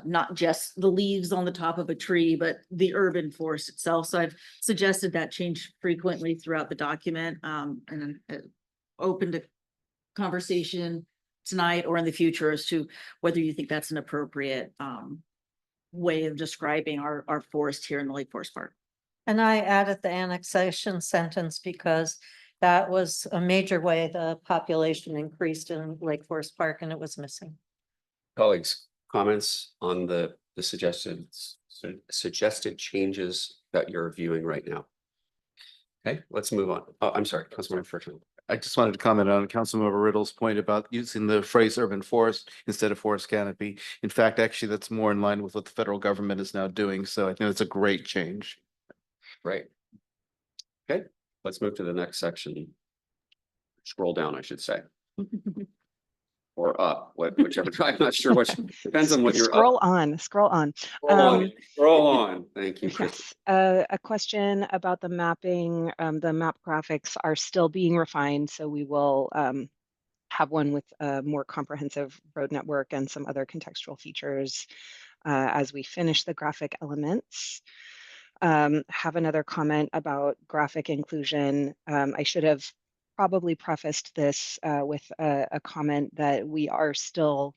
not just the leaves on the top of a tree, but the urban forest itself. So I've suggested that change frequently throughout the document, and I'm open to conversation tonight or in the future as to whether you think that's an appropriate way of describing our forest here in the Lake Forest Park. And I added the annexation sentence because that was a major way the population increased in Lake Forest Park and it was missing. Colleagues, comments on the suggested changes that you're viewing right now? Okay, let's move on. Oh, I'm sorry, Councilmember Frickman. I just wanted to comment on Councilmember Riddle's point about using the phrase urban forest instead of forest canopy. In fact, actually, that's more in line with what the federal government is now doing. So I think that's a great change. Right. Okay, let's move to the next section. Scroll down, I should say. Or up, whichever. I'm not sure which, depends on what you're Scroll up. on, scroll on. Scroll on. Thank you, Chris. Yes, a question about the mapping. The map graphics are still being refined, so we will have one with a more comprehensive road network and some other contextual features as we finish the graphic elements. Have another comment about graphic inclusion. I should have probably prefaced this with a comment that we are still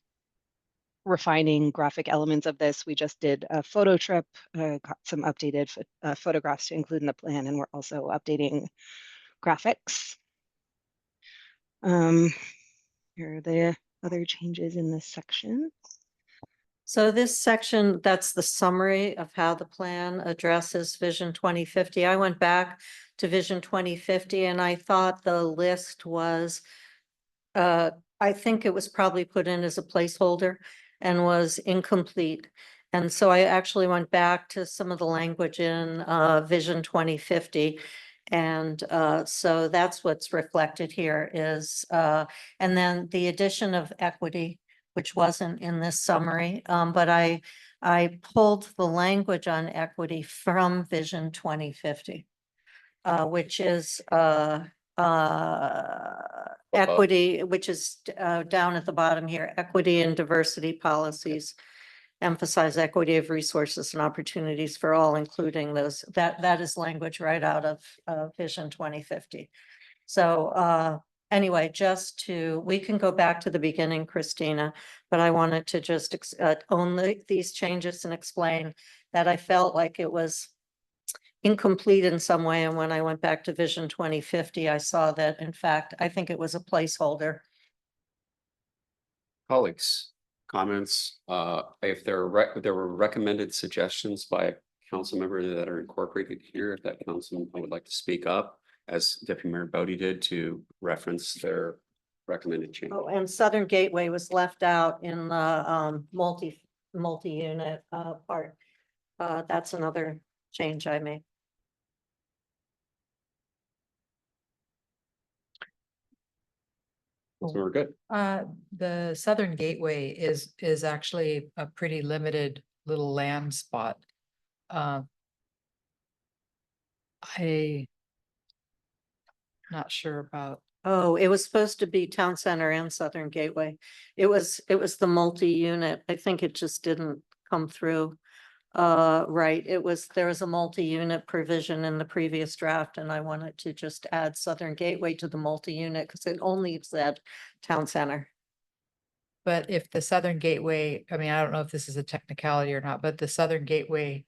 refining graphic elements of this. We just did a photo trip, got some updated photographs to include in the plan, and we're also updating graphics. Here are the other changes in this section. So this section, that's the summary of how the plan addresses Vision 2050. I went back to Vision 2050 and I thought the list was, I think it was probably put in as a placeholder and was incomplete. And so I actually went back to some of the language in Vision 2050. And so that's what's reflected here is, and then the addition of equity, which wasn't in this summary, but I pulled the language on equity from Vision 2050, which is equity, which is down at the bottom here, equity and diversity policies emphasize equity of resources and opportunities for all, including those, that is language right out of Vision 2050. So anyway, we can go back to the beginning, Christina, but I wanted to just own these changes and explain that I felt like it was incomplete in some way. And when I went back to Vision 2050, I saw that, in fact, I think it was a placeholder. Colleagues, comments, if there were recommended suggestions by a council member that are incorporated here, if that councilman would like to speak up, as Deputy Mayor Bodie did, to reference their recommended change. Oh, and Southern Gateway was left out in the multi-unit part. That's another change I made. So we're good. The Southern Gateway is actually a pretty limited little land spot. I'm not sure about Oh, it was supposed to be Town Center and Southern Gateway. It was the multi-unit. I think it just didn't come through. Right, there was a multi-unit provision in the previous draft and I wanted to just add Southern Gateway to the multi-unit because it only said Town Center. But if the Southern Gateway, I mean, I don't know if this is a technicality or not, but the Southern Gateway,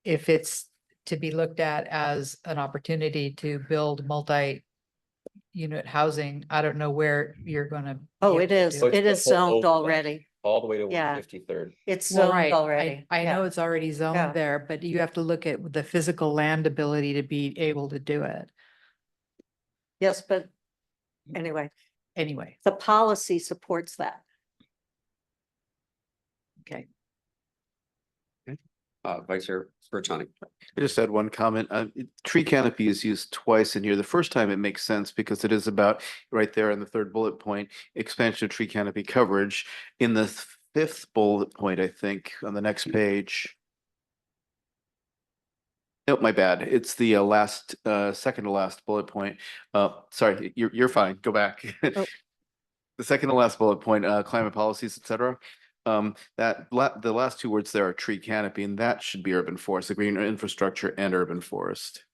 if it's to be looked at as an opportunity to build multi-unit housing, I don't know where you're gonna. Oh, be it able to is, do it is zoned already. All the way to Yeah. 53rd. It's Well, zoned right, already. I know Yeah. it's already Yeah. zoned there, but you have to look at the physical land ability to be able to do it. Yes, but anyway, Anyway, the policy supports that. okay. Vice Chair Bertani. I just had one comment. Tree canopy is used twice in here. The first time it makes sense because it is about right there in the third bullet point, expansion of tree canopy coverage. In the fifth bullet point, I think, on the next page. Oh, my bad. It's the second to last bullet point. Sorry, you're fine. Go back. Oh. The second to last bullet point, climate policies, etc. The last two words there are tree canopy, and that should be urban forest, the green infrastructure and urban forest.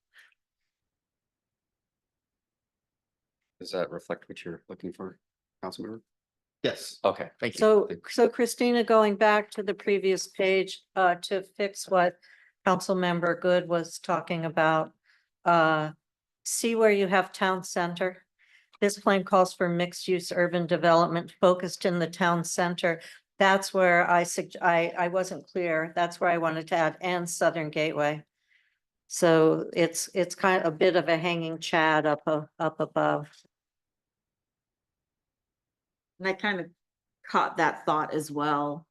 Does that reflect what you're looking for, Councilmember? Yes. Okay, thank you. So Christina, going back to the previous page, to fix what Councilmember Good was talking about. See where you have town center? This plan calls for mixed-use urban development focused in the town center. That's where I wasn't clear. That's where I wanted to add and Southern Gateway. So it's kind of a bit of a hanging chad up above. And I kind of caught that thought as well,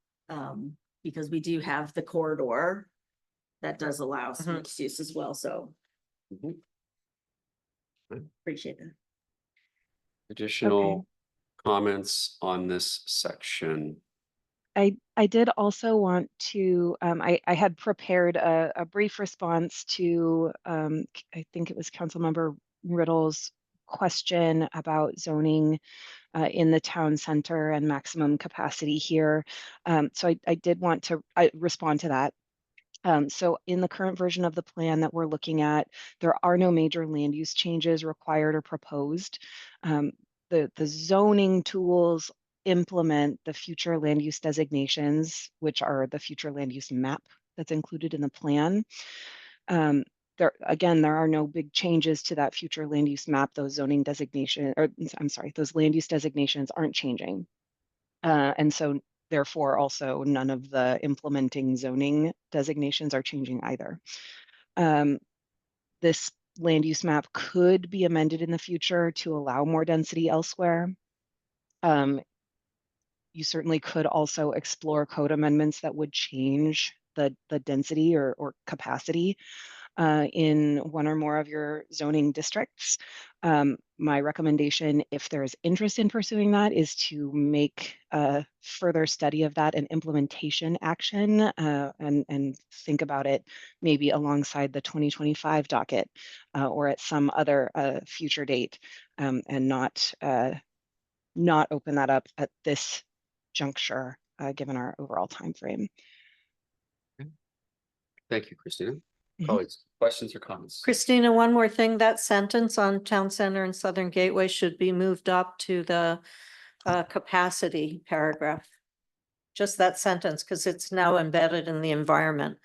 because we do have the corridor that does allow some mixed use as well, so. Appreciate it. Additional comments on this section? I did also want to, I had prepared a brief response to, I think it was Councilmember Riddle's question about zoning in the town center and maximum capacity here. So I did want to respond to that. So in the current version of the plan that we're looking at, there are no major land use changes required or proposed. The zoning tools implement the future land use designations, which are the future land use map that's included in the plan. There are no big changes to that future land use map. Those zoning designation, or I'm sorry, those land use designations aren't changing. And so therefore also none of the implementing zoning designations are changing either. This land use map could be amended in the future to allow more density elsewhere. You certainly could also explore code amendments that would change the density or capacity in one or more of your zoning districts. My recommendation, if there is interest in pursuing that, is to make a further study of that and implementation action and think about it maybe alongside the 2025 docket or at some other future date and not open that up at this juncture given our overall time frame. Thank you, Christina. Colleagues, questions or comments? Christina, one more thing, that sentence on town center and Southern Gateway should be moved up to the capacity paragraph. Just that sentence, because it's now embedded in the environment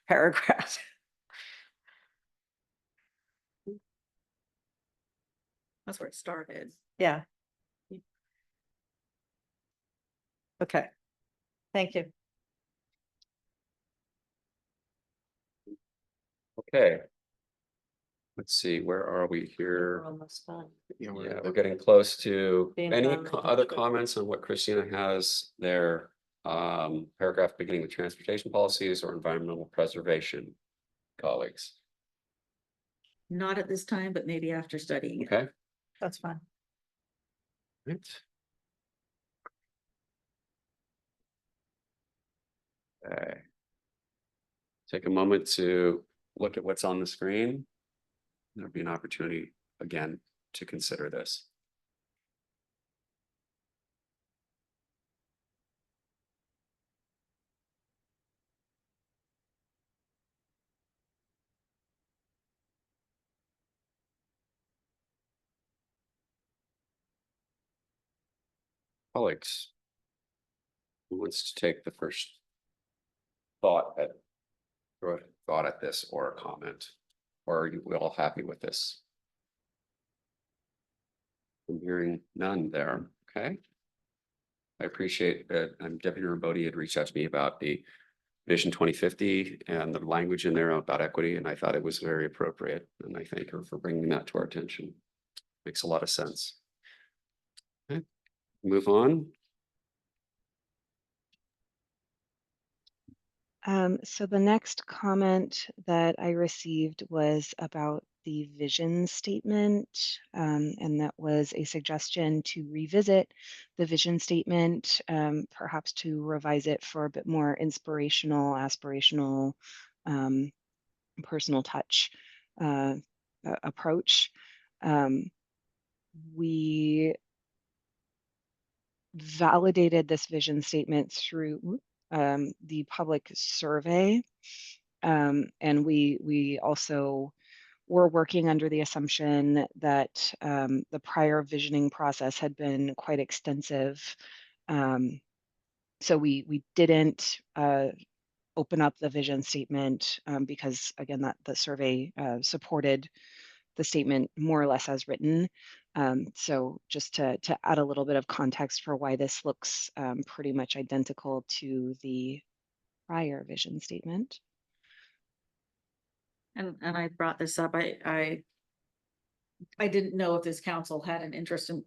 paragraph. That's where it started. Yeah. Okay. Thank you. Okay. Let's see, where are we We're here? almost done. Yeah, we're getting close to Being any done. other comments on what Christina has there? Paragraph beginning with transportation policies or environmental preservation, colleagues. Not at this time, but maybe after studying it. Okay. That's fine. Right. Okay. Take a moment to look at what's on the screen. There'll be an opportunity again to consider this. Colleagues. Who wants to take the first thought at this or a comment? Or are you all happy with this? I'm hearing none there. Okay. I appreciate that. Deputy Mayor Bodie had reached out to me about the Vision 2050 and the language in there about equity, and I thought it was very appropriate. And I thank her for bringing that to our attention. Makes a lot of sense. Okay. Move on. So the next comment that I received was about the vision statement, and that was a suggestion to revisit the vision statement, perhaps to revise it for a bit more inspirational, aspirational, personal touch approach. We validated this vision statement through the public survey. And we also were working under the assumption that the prior visioning process had been quite extensive. So we didn't open up the vision statement because again, that the survey supported the statement more or less as written. So just to add a little bit of context for why this looks pretty much identical to the prior vision statement. And I brought this up, I didn't know if this council had an interest in,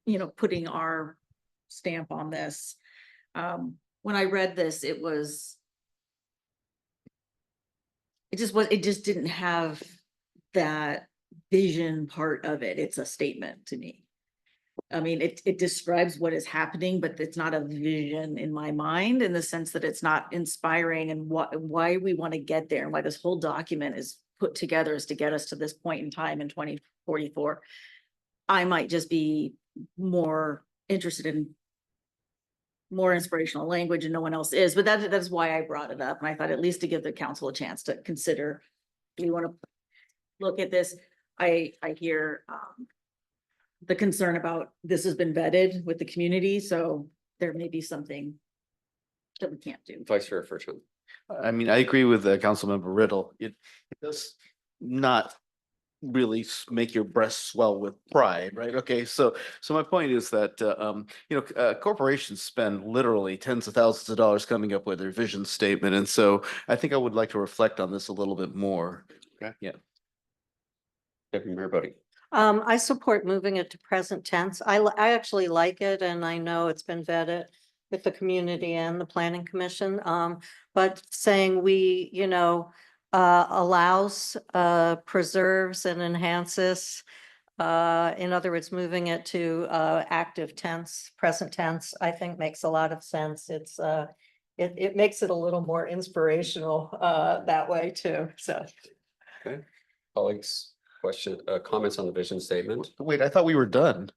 you know, putting our stamp on this. When I read this, it just didn't have that vision part of it. It's a statement to me. I mean, it describes what is happening, but it's not a vision in my mind, in the sense that it's not inspiring, and why we want to get there, and why this whole document is put together is to get us to this point in time in 2044. I might just be more interested in more inspirational language, and no one else is, but that's why I brought it up. And I thought at least to give the council a chance to consider, do you want to look at this? I hear the concern about this has been vetted with the community, so there may be something that we can't do. Vice Chair Furchon. I mean, I agree with Councilmember Riddle. It does not really make your breast swell with pride, right? Okay, so my point is that corporations spend literally tens of thousands of dollars coming up with their vision statement, and so I think I would like to reflect on this a little bit more. Okay. Yeah. Deputy Mayor Bodie. I support moving it to present tense. I actually like it, and I know it's been vetted with the community and the planning commission. But saying we, allows, preserves and enhances. In other words, moving it to active tense, present tense, I think makes a lot of sense. It makes it a little more inspirational that way too. So. Okay. Colleagues. Comments on the vision statement? Wait, I thought we were done.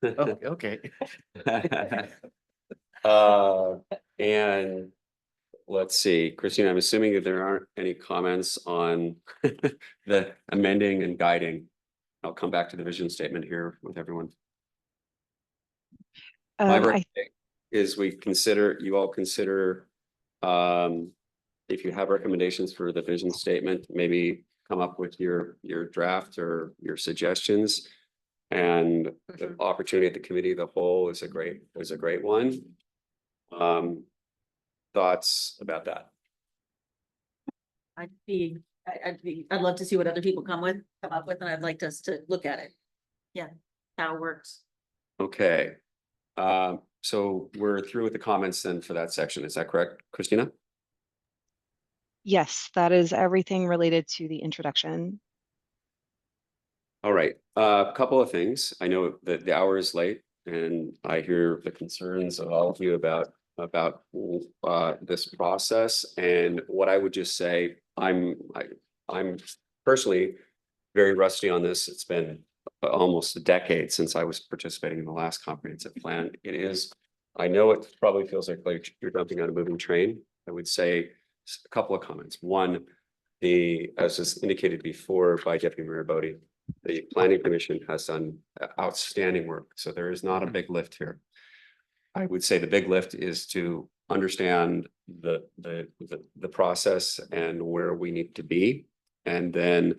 Okay. And let's see, Christina, I'm assuming that there aren't any comments on the amending and guiding. I'll come back to the vision statement here with everyone. My recommendation is you all consider, if you have recommendations for the vision statement, maybe come up with your draft or your suggestions. And the opportunity at the committee of the whole is a great one. Thoughts about that? I'd love to see what other people come up with, and I'd like us to look at it. Yeah, how it works. Okay. So we're through with the comments then for that section. Is that correct, Christina? Yes, that is everything related to the introduction. All right, a couple of things. I know that the hour is late, and I hear the concerns of all of you about this process. And what I would just say, I'm personally very rusty on this. It's been almost a decade since I was participating in the last comprehensive plan. I know it probably feels like you're jumping on a moving train. I would say a couple of comments. One, as was indicated before by Deputy Mayor Bodie, The planning commission has done outstanding work, so there is not a big lift here. I would say the big lift is to understand the process and where we need to be. And then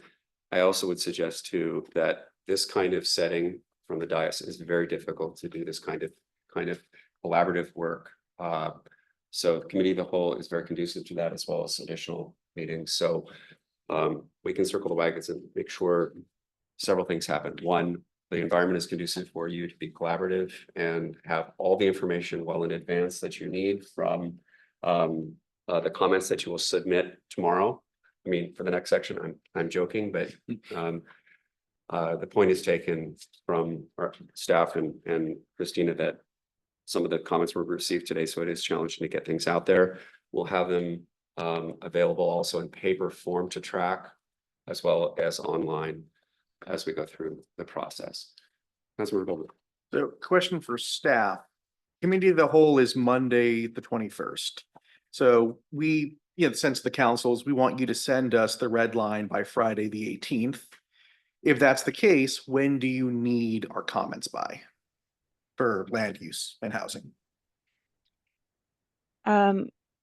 I also would suggest too, that this kind of setting from the dais is very difficult to do this kind of collaborative work. So the committee of the whole is very conducive to that, as well as additional meetings. So we can circle the wagons and make sure several things happen. One, the environment is conducive for you to be collaborative and have all the information well in advance that you need from the comments that you will submit tomorrow. I mean, for the next section, I'm joking, but the point is taken from our staff and Christina that some of the comments were received today, so it is challenging to get things out there. We'll have them available also in paper form to track, as well as online as we go through the process. Councilmember Goldman. So question for staff. Committee of the whole is Monday, the 21st. So we, since the councils, we want you to send us the red line by Friday, the 18th. If that's the case, when do you need our comments by for land use and housing?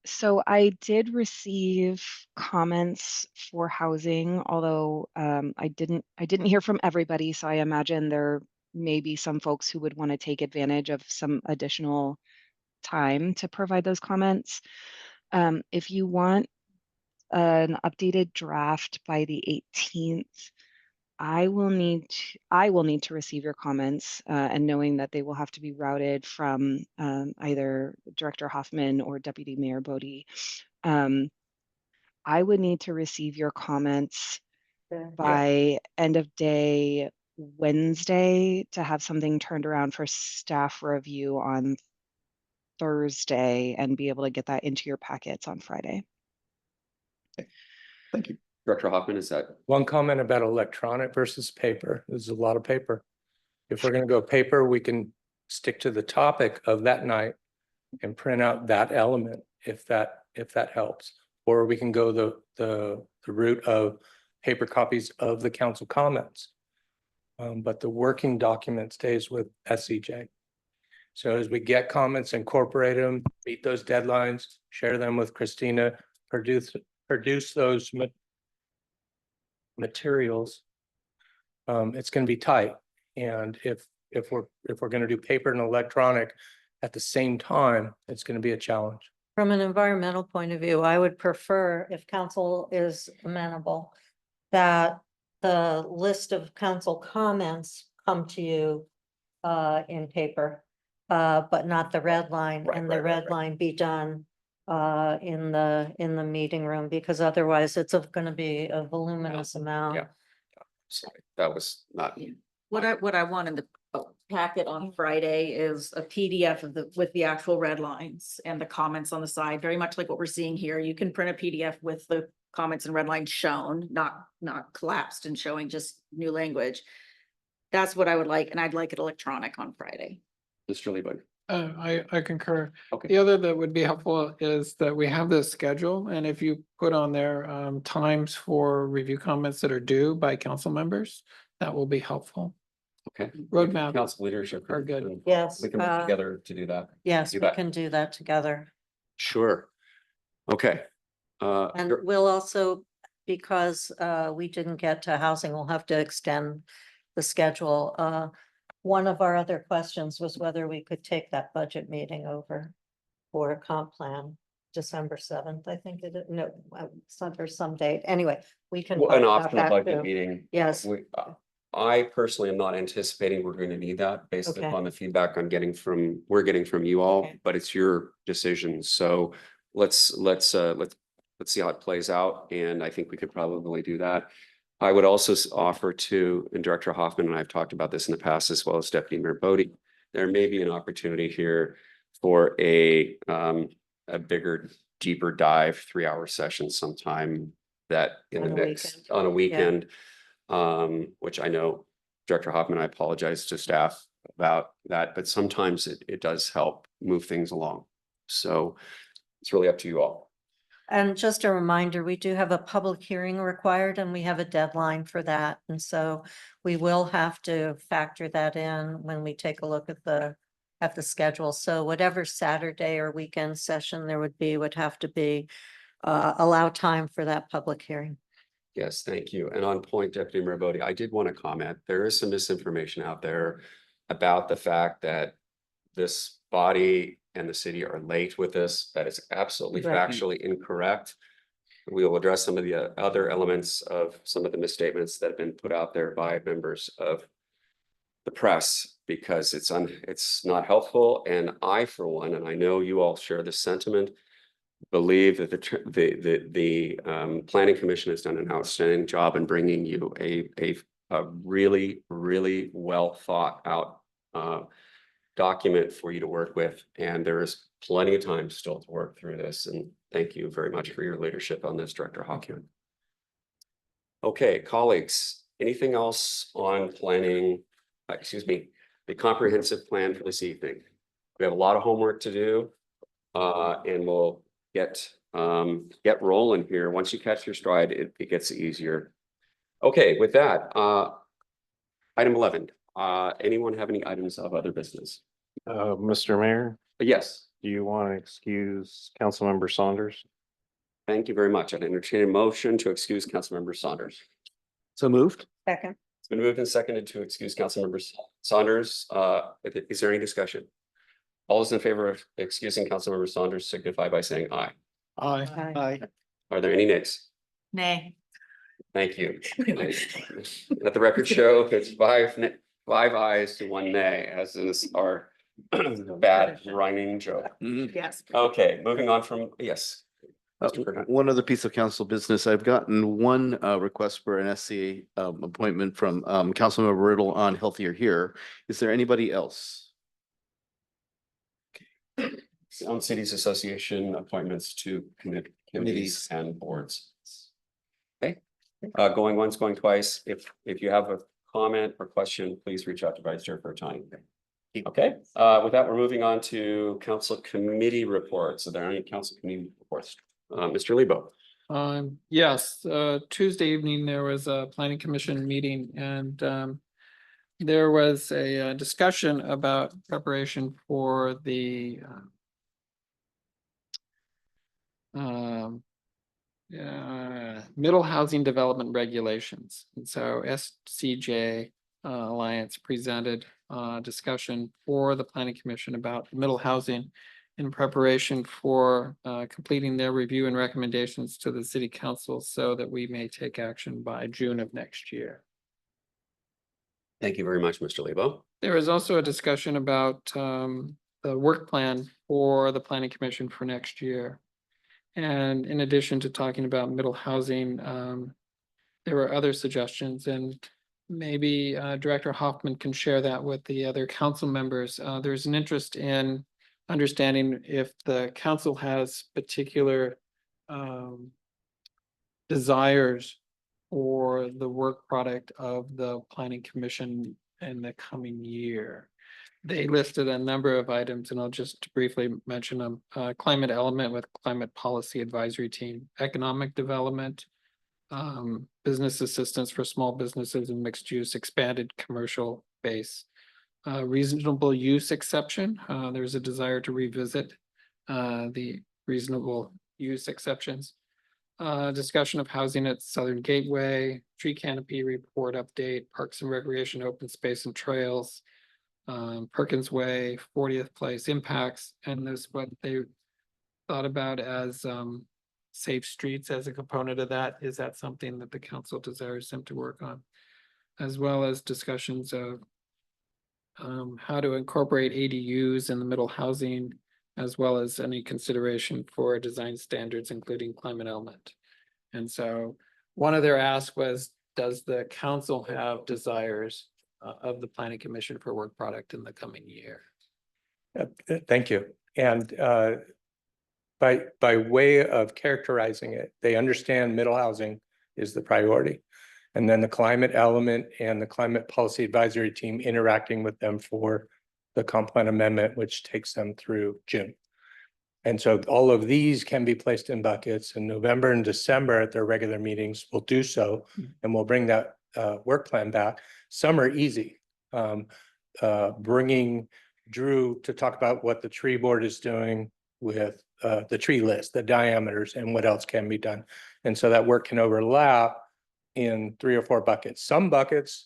So I did receive comments for housing, although I didn't hear from everybody. So I imagine there may be some folks who would want to take advantage of some additional time to provide those comments. If you want an updated draft by the 18th, I will need to receive your comments, and knowing that they will have to be routed from either Director Hoffman or Deputy Mayor Bodie. I would need to receive your comments by end of day Wednesday to have something turned around for staff review on Thursday and be able to get that into your packets on Friday. Okay. Thank you. Director Hoffman, is that? One comment about electronic versus paper. There's a lot of paper. If we're going to go paper, we can stick to the topic of that night and print out that element if that helps. Or we can go the route of paper copies of the council comments. But the working document stays with SCJ. So as we get comments, incorporate them, meet those deadlines, share them with Christina, produce those materials. It's going to be tight. And if we're going to do paper and electronic at the same time, it's going to be a challenge. From an environmental point of view, I would prefer, if council is amenable, that the list of council comments come to you in paper, but not the red line, and the red line be done in the meeting room, because otherwise it's going to be a voluminous amount. Yeah. Sorry, that was not. What I want in the packet on Friday is a PDF of with the actual red lines and the comments on the side, very much like what we're seeing here. You can print a PDF with the comments and red lines shown, not collapsed and showing just new language. That's what I would like, and I'd like it electronic on Friday. Mr. Leibach. I concur. Okay. The other that would be helpful is that we have this schedule, and if you put on there times for review comments that are due by council members, that will be helpful. Okay. Roadmap Council leadership are good. Yes. We can work together to do that. Yes, You we bet. can do that together. Sure. Okay. And we'll also, because we didn't get to housing, we'll have to extend the schedule. One of our other questions was whether we could take that budget meeting over for a comp plan, December 7th, I think it is. No, some date. Anyway, we can. Well, talk an about optional that budget too. meeting. Yes. I personally am not anticipating we're going to need that based Okay. upon the feedback we're getting from you all, Okay. but it's your decision. So let's see how it plays out. And I think we could probably do that. I would also offer to, and Director Hoffman and I have talked about this in the past, as well as Deputy Mayor Bodie, there may be an opportunity here for a bigger, deeper dive 3-hour session sometime that in On the a mix weekend. on a weekend. Which I know Director Hoffman, I apologize to staff about that, but sometimes it does help move things along. So it's really up to you all. And just a reminder, we do have a public hearing required and we have a deadline for that. And so we will have to factor that in when we take a look at the schedule. So whatever Saturday or weekend session there would have to be allow time for that public hearing. Yes, thank you. And on point, Deputy Mayor Bodie, I did want to comment. There is some misinformation out there about the fact that this body and the city are late with this. That is absolutely Right. factually incorrect. We will address some of the other elements of some of the misstatements that have been put out there by members of the press, because it's not helpful. And I, for one, and I know you all share this sentiment, believe that the Planning Commission has done an outstanding job in bringing you a really, really well thought out document for you to work with. And there is plenty of time still to work through this. And thank you very much for your leadership on this, Director Hawkins. Okay, colleagues, anything else on planning, the comprehensive plan for this evening? We have a lot of homework to do, and we'll get rolling here. Once you catch your stride, it gets easier. Okay, with that, item 11. Anyone have any items of other business? Mr. Mayor, Yes, do you want to excuse Councilmember Saunders? thank you very much. I'd entertain a motion to excuse Councilmember Saunders. So moved. Second. It's been moved and seconded to excuse Councilmember Saunders. Is there any discussion? All those in favor of excusing Councilmember Saunders signify by saying aye. Aye. Aye. Are there any nays? Nay. Thank you. Let the record show it's five ayes to 1 nay, as is our bad rhyming joke. Yes. Okay, moving on from, yes. Mr. Burnett. One other piece of council business. I've gotten one request for an SCA appointment from Councilmember Riddle on Healthier Here. Is there anybody else? On Cities Association appointments to committees and boards. Okay, going once, going twice. If you have a comment or question, please reach out to Vice Chair for a time. Okay, with that, we're moving on to council committee reports. Are there any council committee reports? Mr. Lebo. Yes, Tuesday evening, there was a planning commission meeting and there was a discussion about preparation for the middle housing development regulations. And so SCJ Alliance presented discussion for the planning commission about middle housing in preparation for completing their review and recommendations to the city council so that we may take action by June of next year. Thank you very much, Mr. Lebo. There was also a discussion about the work plan for the planning commission for next year. And in addition to talking about middle housing, there were other suggestions, and maybe Director Hoffman can share that with the other council members. There's an interest in understanding if the council has particular desires for the work product of the planning commission in the coming year. They listed a number of items, and I'll just briefly mention them. Climate element with climate policy advisory team, economic development, business assistance for small businesses and mixed use, expanded commercial base, reasonable use exception. There's a desire to revisit the reasonable use exceptions. Discussion of housing at Southern Gateway, tree canopy report update, parks and recreation, open space and trails, Perkins Way, 40th Place impacts, and there's what they thought about as safe streets as a component of that. Is that something that the council desires them to work on? As well as discussions of how to incorporate ADUs in the middle housing, as well as any consideration for design standards, including climate element. And so one of their asks was, does the council have desires of the planning commission for work product in the coming year? Thank you. And by way of characterizing it, they understand middle housing is the priority. And then the climate element and the climate policy advisory team interacting with them for the comp plan amendment, which takes them through June. And so all of these can be placed in buckets, and November and December at their regular meetings will do so. And we'll bring that work plan back. Some are easy. Bringing Drew to talk about what the tree board is doing with the tree list, the diameters, and what else can be done. And so that work can overlap in 3 or 4 buckets. Some buckets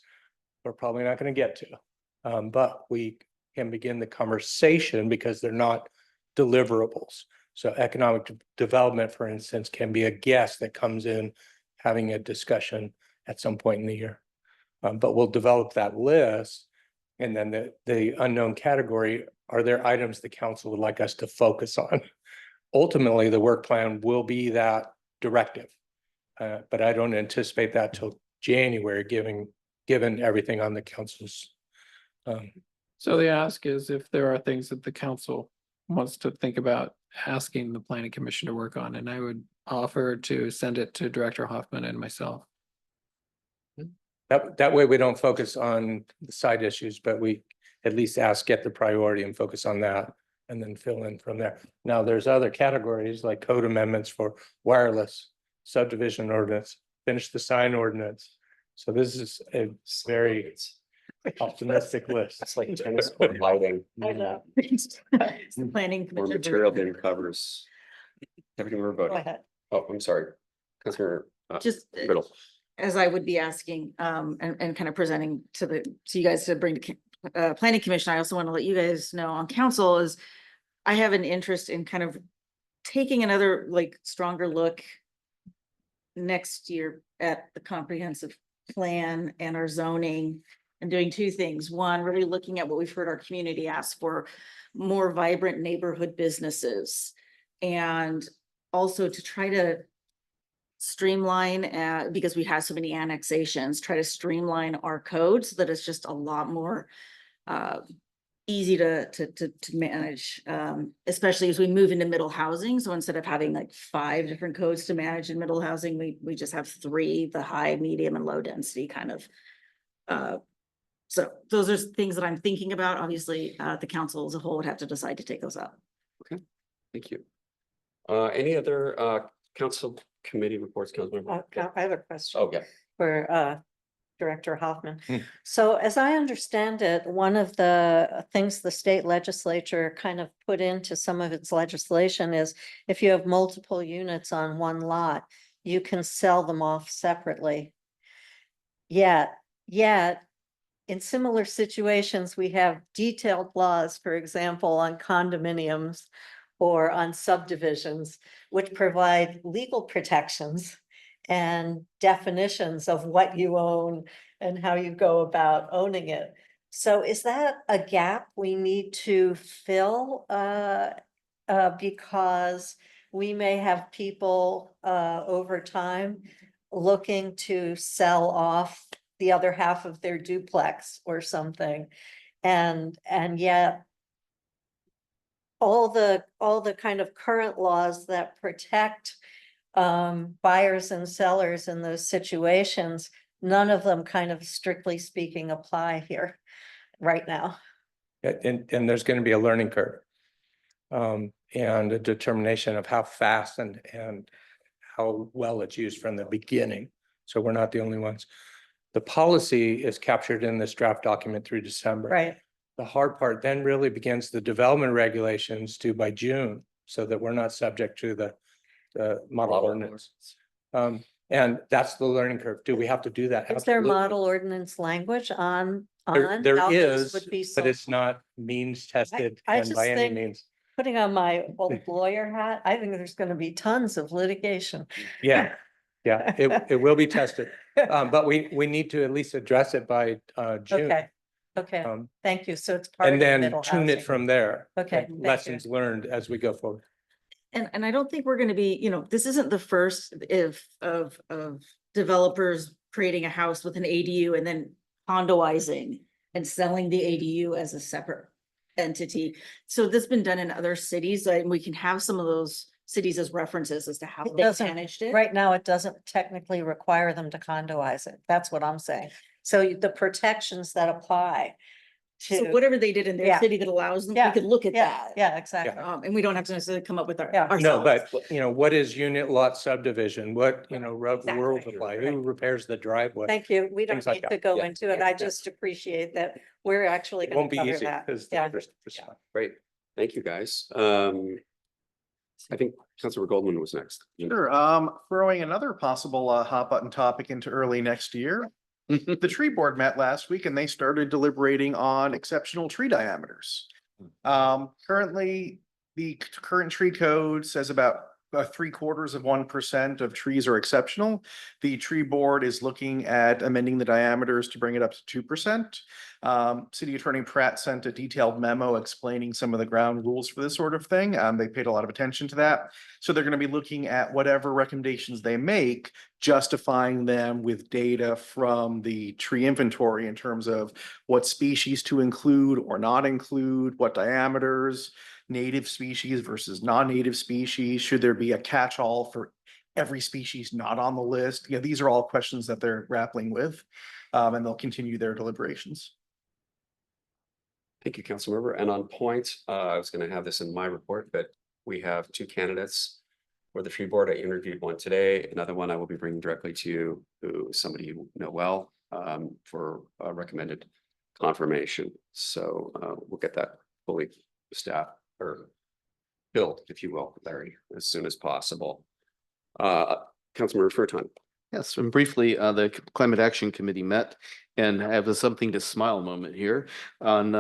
we're probably not going to get to, but we can begin the conversation because they're not deliverables. So economic development, for instance, can be a guest that comes in having a discussion at some point in the year. But we'll develop that list. And then the unknown category, are there items the council would like us to focus on? Ultimately, the work plan will be that directive. But I don't anticipate that till January, given everything on the council's. So the ask is if there are things that the council wants to think about asking the planning commission to work on, and I would offer to send it to Director Hoffman and myself. That way we don't focus on the side issues, but we at least get the priority and focus on that and then fill in from there. Now, there's other categories like code amendments for wireless, subdivision ordinance, finish the sign ordinance. So this is a very optimistic list. It's like tennis court lighting. I know. It's the planning Or commission. material bin covers. Everything we're Go voting. ahead. Oh, I'm sorry. Councilor Just Riddle. as I would be asking, and kind of presenting to you guys to bring to planning commission, I also want to let you guys know on council is I have an interest in kind of taking another like stronger look next year at the comprehensive plan and our zoning and doing 2 things. One, really looking at what we've heard our community ask for, more vibrant neighborhood businesses, and also to try to streamline, because we have so many annexations, try to streamline our code so that it's just a lot more easy to manage, especially as we move into middle housing. So instead of having like 5 different codes to manage in middle housing, we just have 3, the high, medium, and low density kind of. So those are things that I'm thinking about. Obviously, the council as a whole would have to decide to take those up. Okay, thank you. Any other council committee reports, Councilmember? I have a question. Okay. For Director Hoffman. Hmm. So as I understand it, one of the things the state legislature kind of put into some of its legislation is if you have multiple units on one lot, you can sell them off separately. Yet in similar situations, we have detailed laws, for example, on condominiums or on subdivisions, which provide legal protections and definitions of what you own and how you go about owning it. So is that a gap we need to fill? Because we may have people over time looking to sell off the other half of their duplex or something. And yet all the kind of current laws that protect buyers and sellers in those situations, none of them kind of strictly speaking apply here right now. And there's going to be a learning curve. And a determination of how fast and how well it's used from the beginning. So we're not the only ones. The policy is captured in this draft document through December. Right. The hard part then really begins the development regulations due by June, so that we're not subject to the model ordinance. And that's the learning curve. Do we have to do that? Is there Absolutely. model ordinance language on? There how this is, would be but it's sold? not means tested I and just by any think- means. Putting on my old lawyer hat, I think there's gonna be tons of litigation. Yeah, it will be tested. But we need to at least address it by June. Okay, Um, thank you. So it's part of And the then middle tune it housing. from there. Okay, like thank you. Lessons learned as we go forward. And I don't think we're gonna be, this isn't the first of developers creating a house with an ADU and then condoizing and selling the ADU as a separate entity. So this has been done in other cities, and we can have some of those cities as references as to how It they doesn't- managed it. Right now, it doesn't technically require them to condoize it. That's what I'm saying. So the protections that apply So to. whatever they did in their Yeah. city that allows them, we Yeah, could look at that. Yeah, exactly. And we don't have to necessarily come up with our. Yeah. No, ourselves. but what is unit lot subdivision? What, rural Exactly. supply, who repairs the driveway? Thank you. We don't Things like need to that. go Yeah. into it. I just appreciate that we're actually It going won't to be cover easy that. because Yeah. Great. Thank you, guys. I think Councilor Goldman was next. Sure, throwing another possible hot button topic into early next year. The tree board met last week and they started deliberating on exceptional tree diameters. Currently, the current tree code says about 0.75% of trees are exceptional. The tree board is looking at amending the diameters to bring it up to 2%. City Attorney Pratt sent a detailed memo explaining some of the ground rules for this sort of thing. They paid a lot of attention to that. So they're going to be looking at whatever recommendations they make, justifying them with data from the tree inventory in terms of what species to include or not include, what diameters, native species versus non-native species. Should there be a catch-all for every species not on the list? These are all questions that they're grappling with, and they'll continue their deliberations. Thank you, Councilmember. And on point, I was going to have this in my report, but we have 2 candidates for the tree board. I interviewed one today. Another one I will be bringing directly to you, who is somebody you know well, for recommended confirmation. So we'll get that fully staffed or filled, if you will, Larry, as soon as possible. Councilmember Furton. Yes, and briefly, the Climate Action Committee met and have a something to smile moment here. On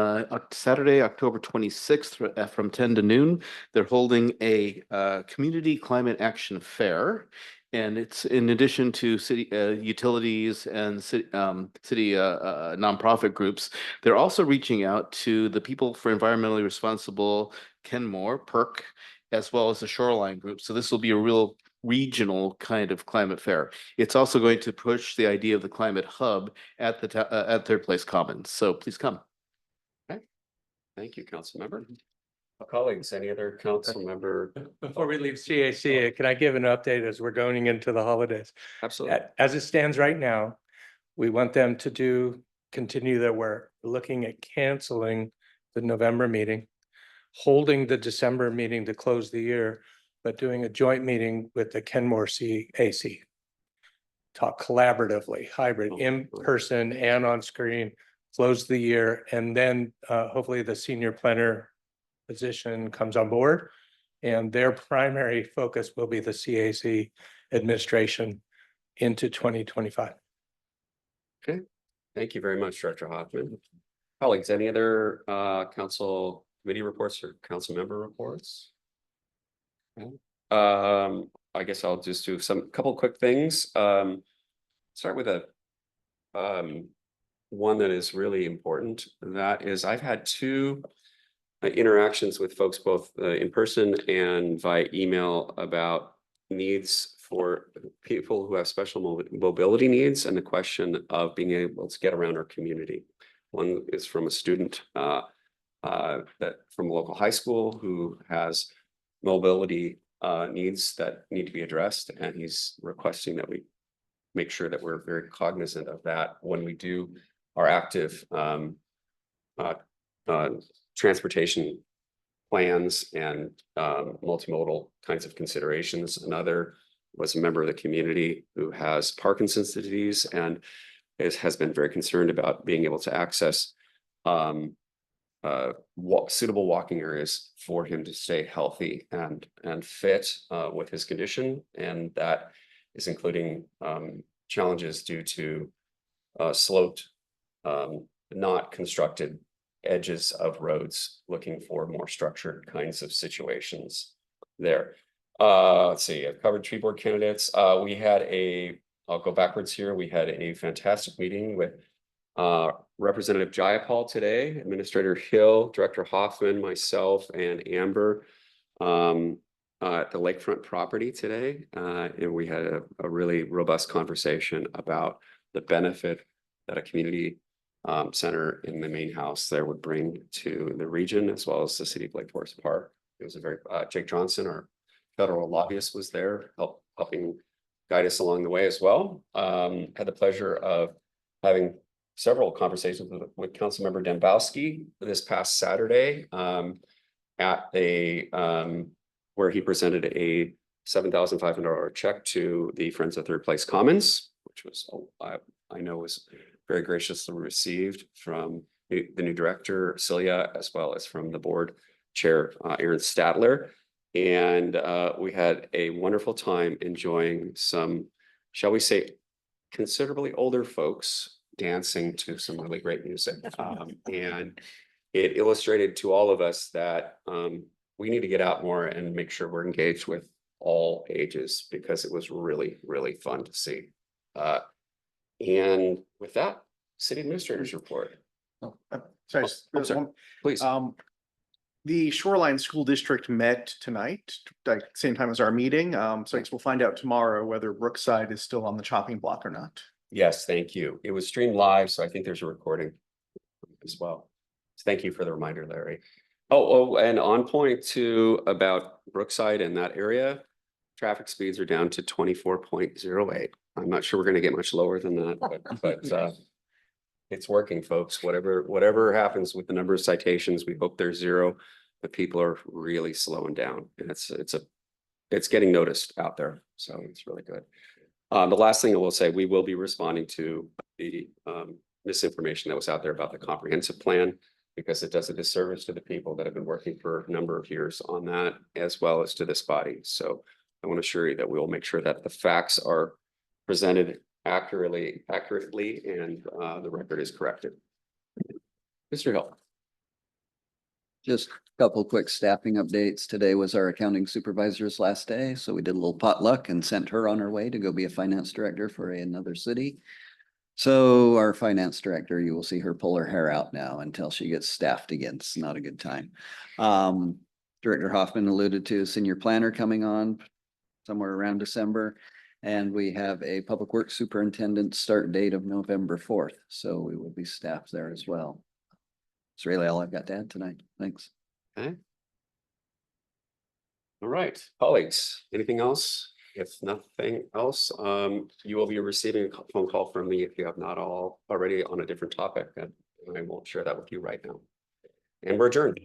Saturday, October 26th, from 10 to noon, they're holding a community climate action fair. And it's in addition to city utilities and city nonprofit groups. They're also reaching out to the People for Environmentally Responsible Kenmore, PERC, as well as the Shoreline Group. So this will be a real regional kind of climate fair. It's also going to push the idea of the climate hub at the at Third Place Commons. So please come. Okay. Thank you, Councilmember. Colleagues, any other council member? Before we leave CAC, can I give an update as we're going into the holidays? Absolutely. As it stands right now, we want them to continue their work. We're looking at canceling the November meeting, holding the December meeting to close the year, but doing a joint meeting with the Kenmore CAC. Talk collaboratively, hybrid, in person and on screen, close the year, and then hopefully the senior planner position comes on board, and their primary focus will be the CAC administration into 2025. Okay, thank you very much, Director Hoffman. Colleagues, any other council committee reports or council member reports? Okay. I guess I'll just do couple quick things. Start with a one that is really important. That is, I've had 2 interactions with folks both in person and via email about needs for people who have special mobility needs and the question of being able to get around our community. One is from a student that from a local high school who has mobility needs that need to be addressed, and he's requesting that we make sure that we're very cognizant of that when we do our active transportation plans and multimodal kinds of considerations. Another was a member of the community who has Parkinson's disease and has been very concerned about being able to access suitable walking areas for him to stay healthy and fit with his condition, and that is including challenges due to sloped, not constructed edges of roads, looking for more structured kinds of situations there. Let's see, I've covered tree board candidates. We had I'll go backwards here. We had a fantastic meeting with Representative Jayapal today, Administrator Hill, Director Hoffman, myself, and Amber at the lakefront property today. And we had a really robust conversation about the benefit that a community center in the main house there would bring to the region, as well as the city of Lake Forest Park. It was a very, Jake Johnson, our federal lobbyist, was there helping guide us along the way as well. Had the pleasure of having several conversations with Councilmember Dembowski this past Saturday at a where he presented a $7,500 check to the Friends of Third Place Commons, which was I know was very graciously received from the new director Celia, as well as from the board chair Aaron Stadler. And we had a wonderful time enjoying some, shall we say, considerably older folks dancing to some really great music. And it illustrated to all of us that we need to get out more and make sure we're engaged with all ages, because it was really, really fun to see. And with that, city administrator's report. Sorry, I'm there's sorry. one- Please. The Shoreline School District met tonight, like same time as our meeting. So I guess we'll find out tomorrow whether Brookside is still on the chopping block or not. Yes, thank you. It was streamed live, so I think there's a recording as well. Thank you for the reminder, Larry. Oh, and on point to about Brookside and that area, traffic speeds are down to 24.08. I'm not sure we're gonna get much lower than that, but it's working, folks. Whatever happens with the number of citations, we hope there's zero, but people are really slowing down, and it's getting noticed out there. So it's really good. The last thing I will say, we will be responding to the misinformation that was out there about the comprehensive plan, because it does a disservice to the people that have been working for a number of years on that, as well as to this body. So I want to assure you that we will make sure that the facts are presented accurately, and the record is corrected. Mr. Hill. Just a couple quick staffing updates. Today was our accounting supervisor's last day, so we did a little potluck and sent her on her way to go be a finance director for another city. So our finance director, you will see her pull her hair out now until she gets staffed again. It's not a good time. Director Hoffman alluded to senior planner coming on somewhere around December. And we have a public works superintendent start date of November 4th. So we will be staffed there as well. It's really all I've got to add tonight. Thanks. Okay. All right, colleagues, anything else? If nothing else, you will be receiving a phone call from me if you have not already on a different topic, and I won't share that with you right now. And we're adjourned.